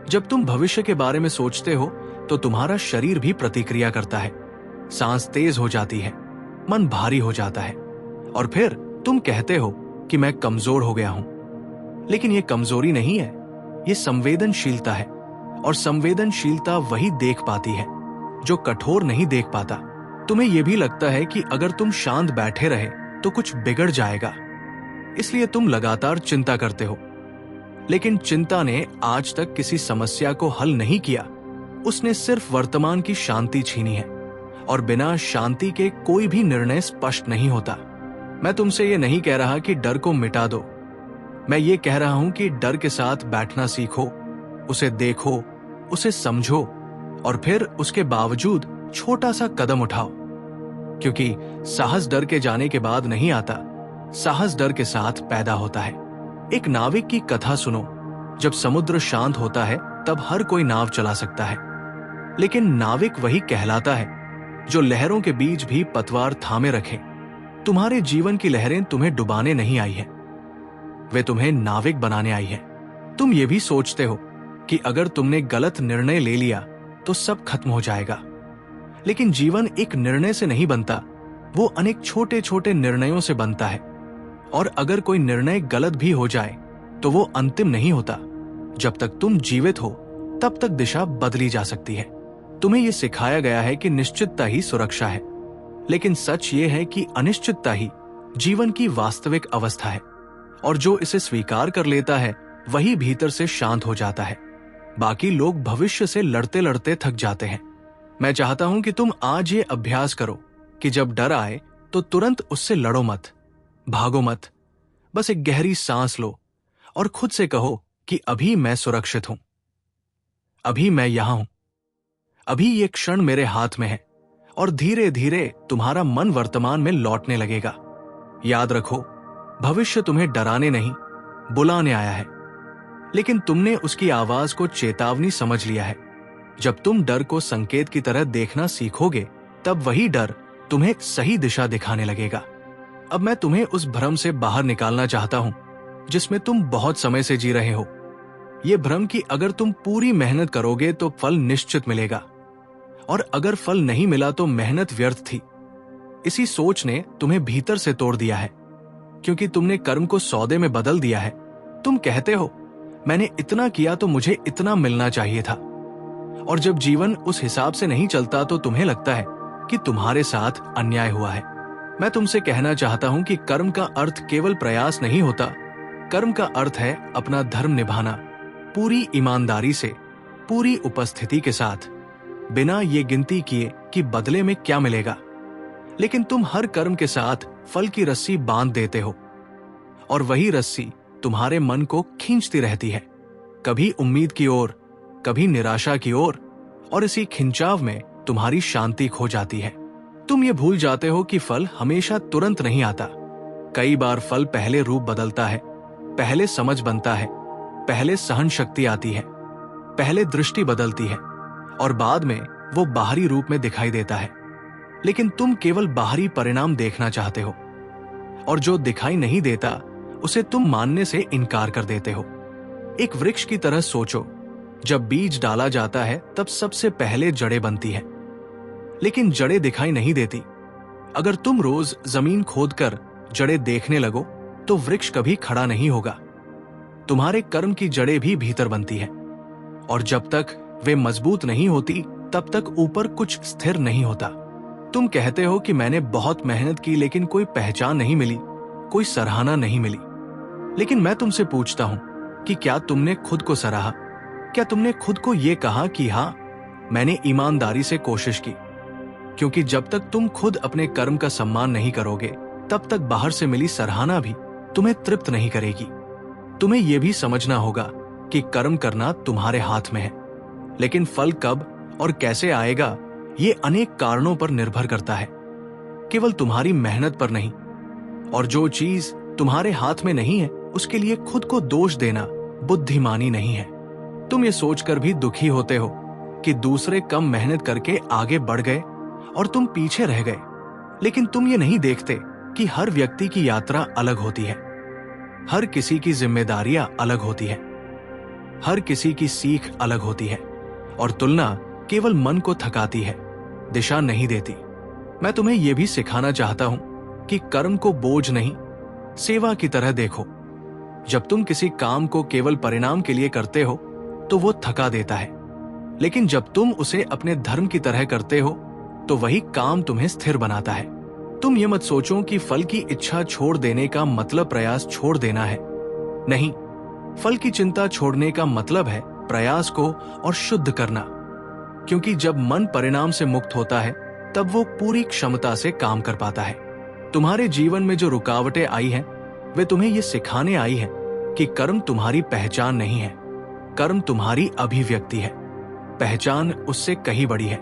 जब तुम भविष्य के बारे में सोचते हो तो तुम्हारा शरीर भी प्रतिक्रिया करता है। सांस तेज हो जाती है, मन भारी हो जाता है, और फिर तुम कहते हो कि मैं कमजोर हो गया हूं। लेकिन यह कमजोरी नहीं है, यह संवेदनशीलता है, और संवेदनशीलता वही देख पाती है जो कठोर नहीं देख पाता। तुम्हें यह भी लगता है कि अगर तुम शांत बैठे रहे तो कुछ बिगड़ जाएगा, इसलिए तुम लगातार चिंता करते हो। लेकिन चिंता ने आज तक किसी समस्या को हल नहीं किया, उसने सिर्फ वर्तमान की शांति छीनी है, और बिना शांति के कोई भी निर्णय स्पष्ट नहीं होता। मैं तुमसे ये नहीं कह रहा कि डर को मिटा दो, मैं ये कह रहा हूं कि डर के साथ बैठना सीखो, उसे देखो, उसे समझो, और फिर उसके बावजूद छोटा सा कदम उठाओ। क्योंकि साहस डर के जाने के बाद नहीं आता, साहस डर के साथ पैदा होता है। एक नाविक की कथा सुनो। जब समुद्र शांत होता है तब हर कोई नाव चला सकता है, लेकिन नाविक वही कहलाता है जो लहरों के बीच भी पतवार थामे रखे। तुम्हारे जीवन की लहरें तुम्हें डुबाने नहीं आई है, वे तुम्हें नाविक बनाने आई है। तुम ये भी सोचते हो कि अगर तुमने गलत निर्णय ले लिया तो सब खत्म हो जाएगा, लेकिन जीवन एक निर्णय से नहीं बनता, वो अनेक छोटे छोटे निर्णयों से बनता है। और अगर कोई निर्णय गलत भी हो जाए तो वो अंतिम नहीं होता। जब तक तुम जीवित हो तब तक दिशा बदली जा सकती है। तुम्हें यह सिखाया गया है कि निश्चितता ही सुरक्षा है, लेकिन सच ये है कि अनिश्चितता ही जीवन की वास्तविक अवस्था है, और जो इसे स्वीकार कर लेता है वही भीतर से शांत हो जाता है। बाकी लोग भविष्य से लड़ते लड़ते थक जाते हैं। मैं चाहता हूं कि तुम आज ये अभ्यास करो कि जब डर आए तो तुरंत उससे लड़ो मत, भागो मत। बस एक गहरी सांस लो और खुद से कहो कि अभी मैं सुरक्षित हूं, अभी मैं यहां हूं, अभी ये क्षण मेरे हाथ में है। और धीरे धीरे तुम्हारा मन वर्तमान में लौटने लगेगा। याद रखो, भविष्य तुम्हें डराने नहीं, बुलाने आया है, लेकिन तुमने उसकी आवाज को चेतावनी समझ लिया है। जब तुम डर को संकेत की तरह देखना सीखोगे, तब वही डर तुम्हें सही दिशा दिखाने लगेगा। अब मैं तुम्हें उस भ्रम से बाहर निकालना चाहता हूं जिसमें तुम बहुत समय से जी रहे हो। यह भ्रम कि अगर तुम पूरी मेहनत करोगे तो फल निश्चित मिलेगा, और अगर फल नहीं मिला तो मेहनत व्यर्थ थी। इसी सोच ने तुम्हें भीतर से तोड़ दिया है, क्योंकि तुमने कर्म को सौदे में बदल दिया है। तुम कहते हो, मैंने इतना किया तो मुझे इतना मिलना चाहिए था। और जब जीवन उस हिसाब से नहीं चलता तो तुम्हें लगता है कि तुम्हारे साथ अन्याय हुआ है। मैं तुमसे कहना चाहता हूं कि कर्म का अर्थ केवल प्रयास नहीं होता। कर्म का अर्थ है अपना धर्म निभाना, पूरी ईमानदारी से, पूरी उपस्थिति के साथ, बिना ये गिनती किए कि बदले में क्या मिलेगा। लेकिन तुम हर कर्म के साथ फल की रस्सी बांध देते हो, और वही रस्सी तुम्हारे मन को खींचती रहती है, कभी उम्मीद की ओर, कभी निराशा की ओर, और इसी खिंचाव में तुम्हारी शांति खो जाती है। तुम ये भूल जाते हो कि फल हमेशा तुरंत नहीं आता। कई बार फल पहले रूप बदलता है, पहले समझ बनता है, पहले सहन शक्ति आती है, पहले दृष्टि बदलती है, और बाद में वो बाहरी रूप में दिखाई देता है। लेकिन तुम केवल बाहरी परिणाम देखना चाहते हो, और जो दिखाई नहीं देता उसे तुम मानने से इनकार कर देते हो। एक वृक्ष की तरह सोचो, जब बीज डाला जाता है तब सबसे पहले जड़ें बनती हैं, लेकिन जड़ें दिखाई नहीं देती। अगर तुम रोज जमीन खोदकर जड़ें देखने लगो तो वृक्ष कभी खड़ा नहीं होगा। तुम्हारे कर्म की जड़ें भी भीतर बनती है, और जब तक वे मजबूत नहीं होती तब तक ऊपर कुछ स्थिर नहीं होता। तुम कहते हो कि मैंने बहुत मेहनत की लेकिन कोई पहचान नहीं मिली, कोई सराहना नहीं मिली। लेकिन मैं तुमसे पूछता हूं कि क्या तुमने खुद को सराहा? क्या तुमने खुद को यह कहा कि हाँ, मैंने ईमानदारी से कोशिश की? क्योंकि जब तक तुम खुद अपने कर्म का सम्मान नहीं करोगे, तब तक बाहर से मिली सराहना भी तुम्हें तृप्त नहीं करेगी। तुम्हें यह भी समझना होगा कि कर्म करना तुम्हारे हाथ में है, लेकिन फल कब और कैसे आएगा ये अनेक कारणों पर निर्भर करता है, केवल तुम्हारी मेहनत पर नहीं। और जो चीज तुम्हारे हाथ में नहीं है उसके लिए खुद को दोष देना बुद्धिमानी नहीं है। तुम ये सोचकर भी दुखी होते हो कि दूसरे कम मेहनत करके आगे बढ़ गए और तुम पीछे रह गए, लेकिन तुम ये नहीं देखते कि हर व्यक्ति की यात्रा अलग होती है, हर किसी की जिम्मेदारियां अलग होती है, हर किसी की सीख अलग होती है, और तुलना केवल मन को थकाती है, दिशा नहीं देती। मैं तुम्हें यह भी सिखाना चाहता हूं कि कर्म को बोझ नहीं, सेवा की तरह देखो। जब तुम किसी काम को केवल परिणाम के लिए करते हो तो वो थका देता है, लेकिन जब तुम उसे अपने धर्म की तरह करते हो तो वही काम तुम्हें स्थिर बनाता है। तुम ये मत सोचो कि फल की इच्छा छोड़ देने का मतलब प्रयास छोड़ देना है। नहीं, फल की चिंता छोड़ने का मतलब है प्रयास को और शुद्ध करना, क्योंकि जब मन परिणाम से मुक्त होता है तब वो पूरी क्षमता से काम कर पाता है। तुम्हारे जीवन में जो रुकावटें आई हैं, वे तुम्हें ये सिखाने आई हैं कि कर्म तुम्हारी पहचान नहीं है, कर्म तुम्हारी अभिव्यक्ति है, पहचान उससे कहीं बड़ी है।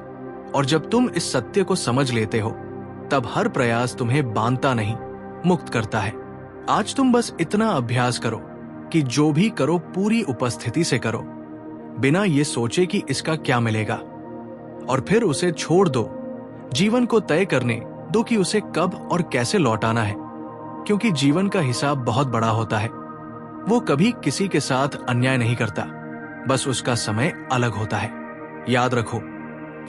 और जब तुम इस सत्य को समझ लेते हो तब हर प्रयास तुम्हें बांधता नहीं, मुक्त करता है। आज तुम बस इतना अभ्यास करो कि जो भी करो पूरी उपस्थिति से करो, बिना ये सोचे कि इसका क्या मिलेगा, और फिर उसे छोड़ दो। जीवन को तय करने दो कि उसे कब और कैसे लौटाना है, क्योंकि जीवन का हिसाब बहुत बड़ा होता है। वो कभी किसी के साथ अन्याय नहीं करता, बस उसका समय अलग होता है। याद रखो,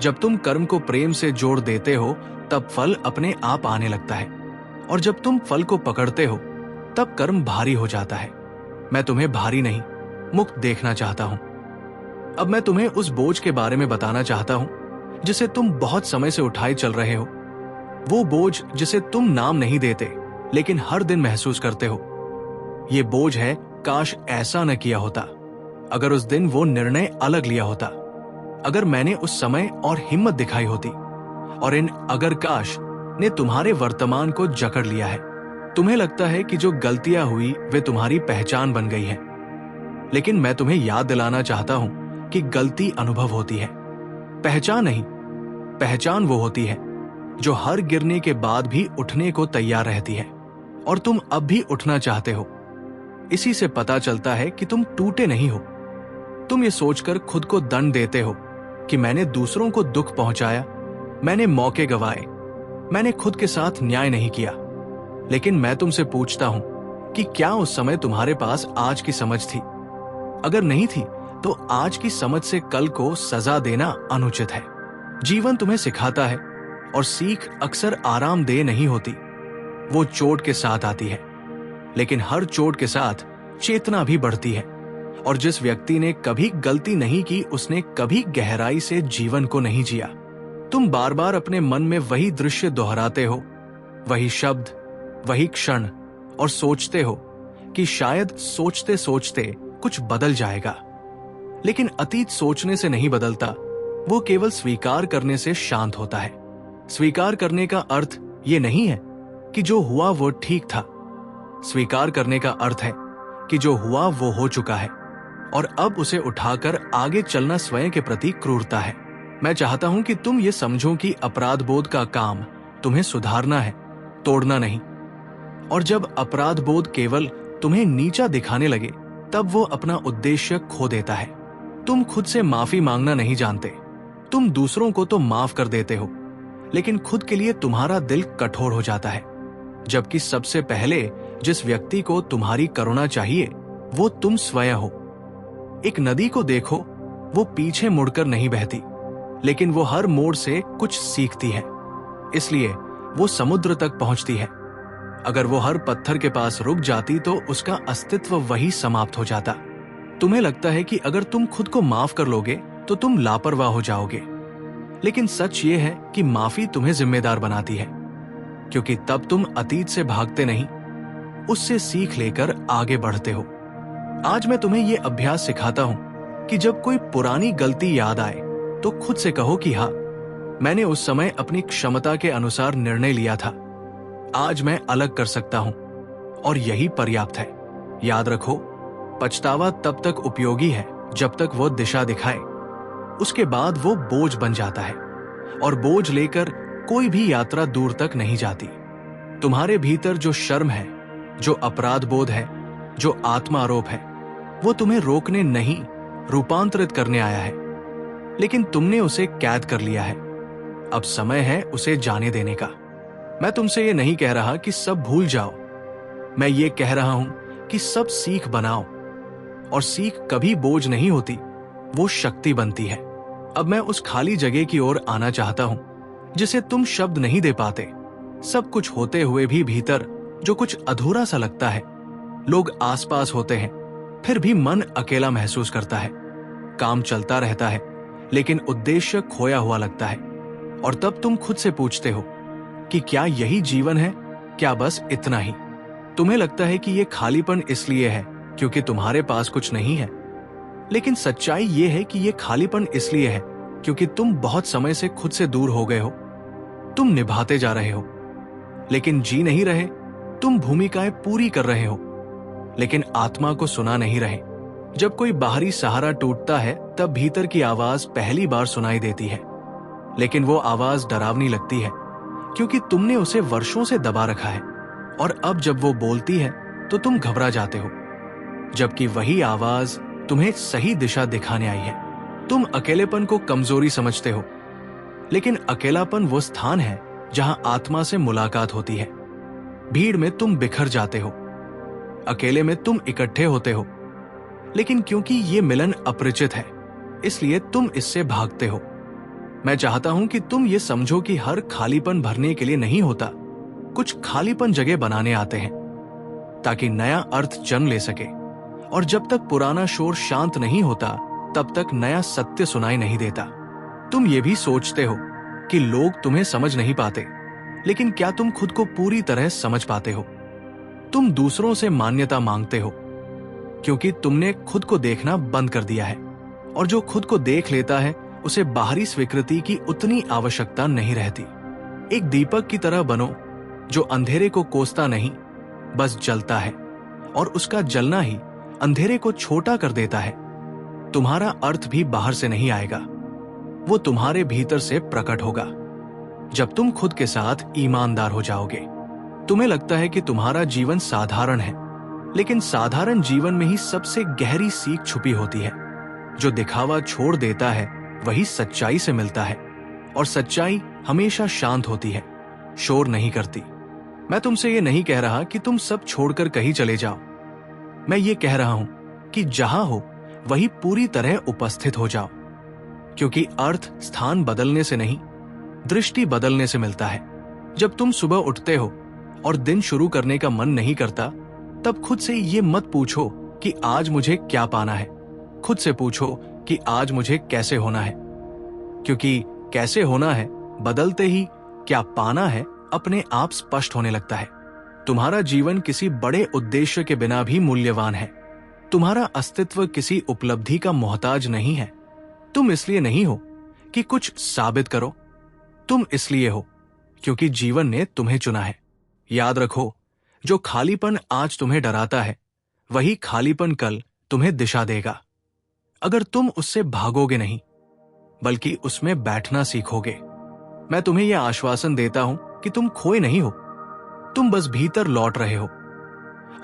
जब तुम कर्म को प्रेम से जोड़ देते हो तब फल अपने आप आने लगता है, और जब तुम फल को पकड़ते हो तब कर्म भारी हो जाता है। मैं तुम्हें भारी नहीं, मुक्त देखना चाहता हूं। अब मैं तुम्हें उस बोझ के बारे में बताना चाहता हूं जिसे तुम बहुत समय से उठाए चल रहे हो। वो बोझ जिसे तुम नाम नहीं देते लेकिन हर दिन महसूस करते हो। ये बोझ है, काश ऐसा न किया होता, अगर उस दिन वो निर्णय अलग लिया होता, अगर मैंने उस समय और हिम्मत दिखाई होती। और इन अगर काश ने तुम्हारे वर्तमान को जकड़ लिया है। तुम्हें लगता है कि जो गलतियां हुई वे तुम्हारी पहचान बन गई हैं, लेकिन मैं तुम्हें याद दिलाना चाहता हूं कि गलती अनुभव होती है, पहचान नहीं। पहचान वो होती है जो हर गिरने के बाद भी उठने को तैयार रहती है, और तुम अब भी उठना चाहते हो। इसी से पता चलता है कि तुम टूटे नहीं हो। तुम ये सोचकर खुद को दंड देते हो कि मैंने दूसरों को दुख पहुंचाया, मैंने मौके गंवाए, मैंने खुद के साथ न्याय नहीं किया। लेकिन मैं तुमसे पूछता हूं कि क्या उस समय तुम्हारे पास आज की समझ थी? अगर नहीं थी तो आज की समझ से कल को सजा देना अनुचित है। जीवन तुम्हें सिखाता है, और सीख अक्सर आरामदेह नहीं होती, वो चोट के साथ आती है। लेकिन हर चोट के साथ चेतना भी बढ़ती है, और जिस व्यक्ति ने कभी गलती नहीं की उसने कभी गहराई से जीवन को नहीं जिया। तुम बार बार अपने मन में वही दृश्य दोहराते हो, वही शब्द, वही क्षण, और सोचते हो कि शायद सोचते सोचते कुछ बदल जाएगा। लेकिन अतीत सोचने से नहीं बदलता, वो केवल स्वीकार करने से शांत होता है। स्वीकार करने का अर्थ ये नहीं है कि जो हुआ वो ठीक था। स्वीकार करने का अर्थ है कि जो हुआ वो हो चुका है, और अब उसे उठाकर आगे चलना स्वयं के प्रति क्रूरता है। मैं चाहता हूं कि तुम ये समझो कि अपराध बोध का काम तुम्हें सुधारना है, तोड़ना नहीं। और जब अपराध बोध केवल तुम्हें नीचा दिखाने लगे तब वो अपना उद्देश्य खो देता है। तुम खुद से माफी मांगना नहीं जानते। तुम दूसरों को तो माफ कर देते हो, लेकिन खुद के लिए तुम्हारा दिल कठोर हो जाता है, जबकि सबसे पहले जिस व्यक्ति को तुम्हारी करुणा चाहिए वो तुम स्वयं हो। एक नदी को देखो, वो पीछे मुड़कर नहीं बहती, लेकिन वो हर मोड़ से कुछ सीखती है, इसलिए वो समुद्र तक पहुंचती है। अगर वो हर पत्थर के पास रुक जाती तो उसका अस्तित्व वही समाप्त हो जाता। तुम्हें लगता है कि अगर तुम खुद को माफ कर लोगे तो तुम लापरवाह हो जाओगे। लेकिन सच ये है कि माफी तुम्हें जिम्मेदार बनाती है, क्योंकि तब तुम अतीत से भागते नहीं, उससे सीख लेकर आगे बढ़ते हो। आज मैं तुम्हें यह अभ्यास सिखाता हूं कि जब कोई पुरानी गलती याद आए तो खुद से कहो कि हाँ, मैंने उस समय अपनी क्षमता के अनुसार निर्णय लिया था, आज मैं अलग कर सकता हूं और यही पर्याप्त है। याद रखो, पछतावा तब तक उपयोगी है जब तक वो दिशा दिखाए, उसके बाद वो बोझ बन जाता है और बोझ लेकर कोई भी यात्रा दूर तक नहीं जाती। तुम्हारे भीतर जो शर्म है, जो अपराध बोध है, जो आत्मारोप है, वो तुम्हें रोकने नहीं, रूपांतरित करने आया है, लेकिन तुमने उसे कैद कर लिया है। अब समय है उसे जाने देने का। मैं तुमसे ये नहीं कह रहा कि सब भूल जाओ, मैं ये कह रहा हूं कि सब सीख बनाओ, और सीख कभी बोझ नहीं होती, वो शक्ति बनती है। अब मैं उस खाली जगह की ओर आना चाहता हूं जिसे तुम शब्द नहीं दे पाते। सब कुछ होते हुए भी भीतर जो कुछ अधूरा सा लगता है। लोग आसपास होते हैं, फिर भी मन अकेला महसूस करता है। काम चलता रहता है, लेकिन उद्देश्य खोया हुआ लगता है। और तब तुम खुद से पूछते हो कि क्या यही जीवन है, क्या बस इतना ही? तुम्हें लगता है कि यह खालीपन इसलिए है क्योंकि तुम्हारे पास कुछ नहीं है, लेकिन सच्चाई यह है कि यह खालीपन इसलिए है क्योंकि तुम बहुत समय से खुद से दूर हो गए हो। तुम निभाते जा रहे हो, लेकिन जी नहीं रहे। तुम भूमिकाएं पूरी कर रहे हो, लेकिन आत्मा को सुना नहीं रहे। जब कोई बाहरी सहारा टूटता है, तब भीतर की आवाज पहली बार सुनाई देती है, लेकिन वो आवाज डरावनी लगती है क्योंकि तुमने उसे वर्षों से दबा रखा है। और अब जब वो बोलती है तो तुम घबरा जाते हो, जबकि वही आवाज तुम्हें सही दिशा दिखाने आई है। तुम अकेलेपन को कमजोरी समझते हो, लेकिन अकेलापन वो स्थान है जहां आत्मा से मुलाकात होती है। भीड़ में तुम बिखर जाते हो, अकेले में तुम इकट्ठे होते हो, लेकिन क्योंकि ये मिलन अपरिचित है, इसलिए तुम इससे भागते हो। मैं चाहता हूं कि तुम ये समझो कि हर खालीपन भरने के लिए नहीं होता, कुछ खालीपन जगह बनाने आते हैं ताकि नया अर्थ जन्म ले सके। और जब तक पुराना शोर शांत नहीं होता, तब तक नया सत्य सुनाई नहीं देता। तुम ये भी सोचते हो कि लोग तुम्हें समझ नहीं पाते, लेकिन क्या तुम खुद को पूरी तरह समझ पाते हो? तुम दूसरों से मान्यता मांगते हो क्योंकि तुमने खुद को देखना बंद कर दिया है, और जो खुद को देख लेता है उसे बाहरी स्वीकृति की उतनी आवश्यकता नहीं रहती। एक दीपक की तरह बनो जो अंधेरे को कोसता नहीं, बस जलता है, और उसका जलना ही अंधेरे को छोटा कर देता है। तुम्हारा अर्थ भी बाहर से नहीं आएगा, वो तुम्हारे भीतर से प्रकट होगा। जब तुम खुद के साथ ईमानदार हो जाओगे, तुम्हें लगता है कि तुम्हारा जीवन साधारण है, लेकिन साधारण जीवन में ही सबसे गहरी सीख छुपी होती है। जो दिखावा छोड़ देता है वही सच्चाई से मिलता है, और सच्चाई हमेशा शांत होती है, शोर नहीं करती। मैं तुमसे ये नहीं कह रहा कि तुम सब छोड़कर कहीं चले जाओ। मैं ये कह रहा हूं कि जहां हो वही पूरी तरह उपस्थित हो जाओ, क्योंकि अर्थ स्थान बदलने से नहीं, दृष्टि बदलने से मिलता है। जब तुम सुबह उठते हो और दिन शुरू करने का मन नहीं करता, तब खुद से ये मत पूछो कि आज मुझे क्या पाना है। खुद से पूछो कि आज मुझे कैसे होना है, क्योंकि कैसे होना है बदलते ही क्या पाना है अपने आप स्पष्ट होने लगता है। तुम्हारा जीवन किसी बड़े उद्देश्य के बिना भी मूल्यवान है। तुम्हारा अस्तित्व किसी उपलब्धि का मोहताज नहीं है। तुम इसलिए नहीं हो कि कुछ साबित करो, तुम इसलिए हो क्योंकि जीवन ने तुम्हें चुना है। याद रखो, जो खालीपन आज तुम्हें डराता है, वही खालीपन कल तुम्हें दिशा देगा। अगर तुम उससे भागोगे नहीं, बल्कि उसमें बैठना सीखोगे। मैं तुम्हें यह आश्वासन देता हूं कि तुम खोए नहीं हो, तुम बस भीतर लौट रहे हो।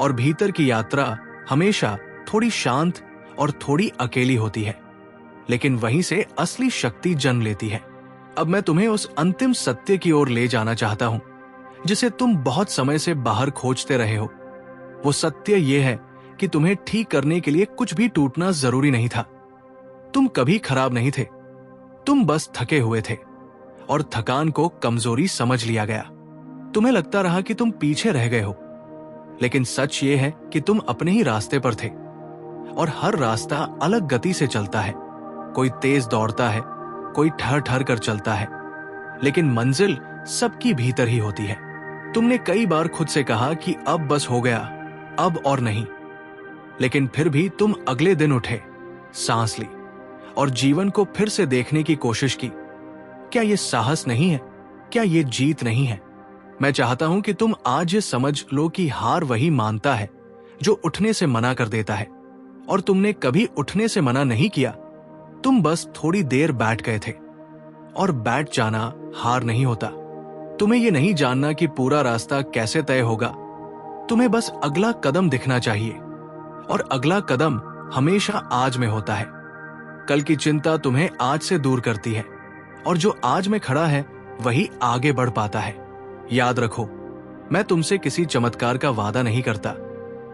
और भीतर की यात्रा हमेशा थोड़ी शांत और थोड़ी अकेली होती है, लेकिन वहीं से असली शक्ति जन्म लेती है। अब मैं तुम्हें उस अंतिम सत्य की ओर ले जाना चाहता हूं जिसे तुम बहुत समय से बाहर खोजते रहे हो। वो सत्य ये है कि तुम्हें ठीक करने के लिए कुछ भी टूटना जरूरी नहीं था। तुम कभी खराब नहीं थे, तुम बस थके हुए थे, और थकान को कमजोरी समझ लिया गया। तुम्हें लगता रहा कि तुम पीछे रह गए हो, लेकिन सच ये है कि तुम अपने ही रास्ते पर थे, और हर रास्ता अलग गति से चलता है। कोई तेज दौड़ता है, कोई ठहर ठहर कर चलता है, लेकिन मंजिल सबकी भीतर ही होती है। तुमने कई बार खुद से कहा कि अब बस हो गया, अब और नहीं, लेकिन फिर भी तुम अगले दिन उठे, सांस ली और जीवन को फिर से देखने की कोशिश की। क्या ये साहस नहीं है? क्या ये जीत नहीं है? मैं चाहता हूं कि तुम आज ये समझ लो कि हार वही मानता है जो उठने से मना कर देता है, और तुमने कभी उठने से मना नहीं किया। तुम बस थोड़ी देर बैठ गए थे, और बैठ जाना हार नहीं होता। तुम्हें यह नहीं जानना कि पूरा रास्ता कैसे तय होगा, तुम्हें बस अगला कदम दिखना चाहिए, और अगला कदम हमेशा आज में होता है। कल की चिंता तुम्हें आज से दूर करती है, और जो आज में खड़ा है वही आगे बढ़ पाता है। याद रखो, मैं तुमसे किसी चमत्कार का वादा नहीं करता।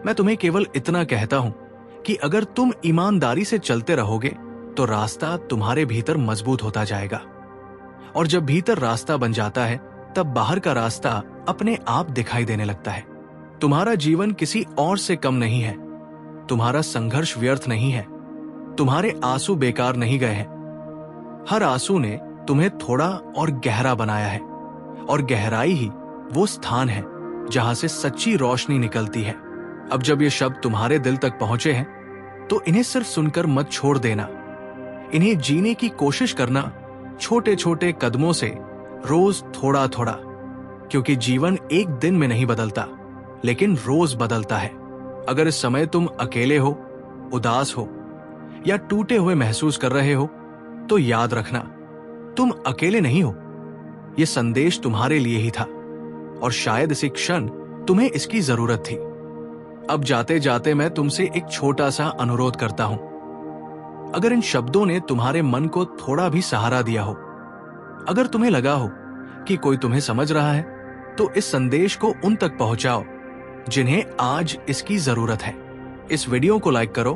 मैं तुम्हें केवल इतना कहता हूं कि अगर तुम ईमानदारी से चलते रहोगे तो रास्ता तुम्हारे भीतर मजबूत होता जाएगा, और जब भीतर रास्ता बन जाता है तब बाहर का रास्ता अपने आप दिखाई देने लगता है। तुम्हारा जीवन किसी और से कम नहीं है, तुम्हारा संघर्ष व्यर्थ नहीं है, तुम्हारे आंसू बेकार नहीं गए हैं। हर आंसू ने तुम्हें थोड़ा और गहरा बनाया है, और गहराई ही वो स्थान है जहां से सच्ची रोशनी निकलती है। अब जब ये शब्द तुम्हारे दिल तक पहुंचे हैं तो इन्हें सिर्फ सुनकर मत छोड़ देना, इन्हें जीने की कोशिश करना, छोटे छोटे कदमों से, रोज थोड़ा थोड़ा, क्योंकि जीवन एक दिन में नहीं बदलता, लेकिन रोज बदलता है। अगर इस समय तुम अकेले हो, उदास हो या टूटे हुए महसूस कर रहे हो तो याद रखना, तुम अकेले नहीं हो। यह संदेश तुम्हारे लिए ही था, और शायद इसी क्षण तुम्हें इसकी जरूरत थी। अब जाते जाते मैं तुमसे एक छोटा सा अनुरोध करता हूं। अगर इन शब्दों ने तुम्हारे मन को थोड़ा भी सहारा दिया हो, अगर तुम्हें लगा हो कि कोई तुम्हें समझ रहा है, तो इस संदेश को उन तक पहुंचाओ जिन्हें आज इसकी जरूरत है। इस वीडियो को लाइक करो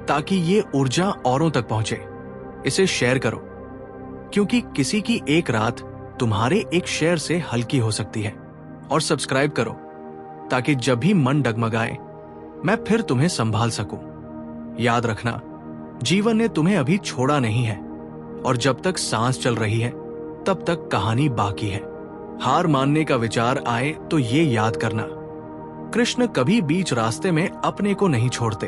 ताकि ये ऊर्जा औरों तक पहुंचे। इसे शेयर करो, क्योंकि किसी की एक रात तुम्हारे एक शेयर से हल्की हो सकती है। और सब्सक्राइब करो ताकि जब भी मन डगमगाए मैं फिर तुम्हें संभाल सकूं। याद रखना, जीवन ने तुम्हें अभी छोड़ा नहीं है, और जब तक सांस चल रही है तब तक कहानी बाकी है। हार मानने का विचार आए तो ये याद करना, कृष्ण कभी बीच रास्ते में अपने को नहीं छोड़ते।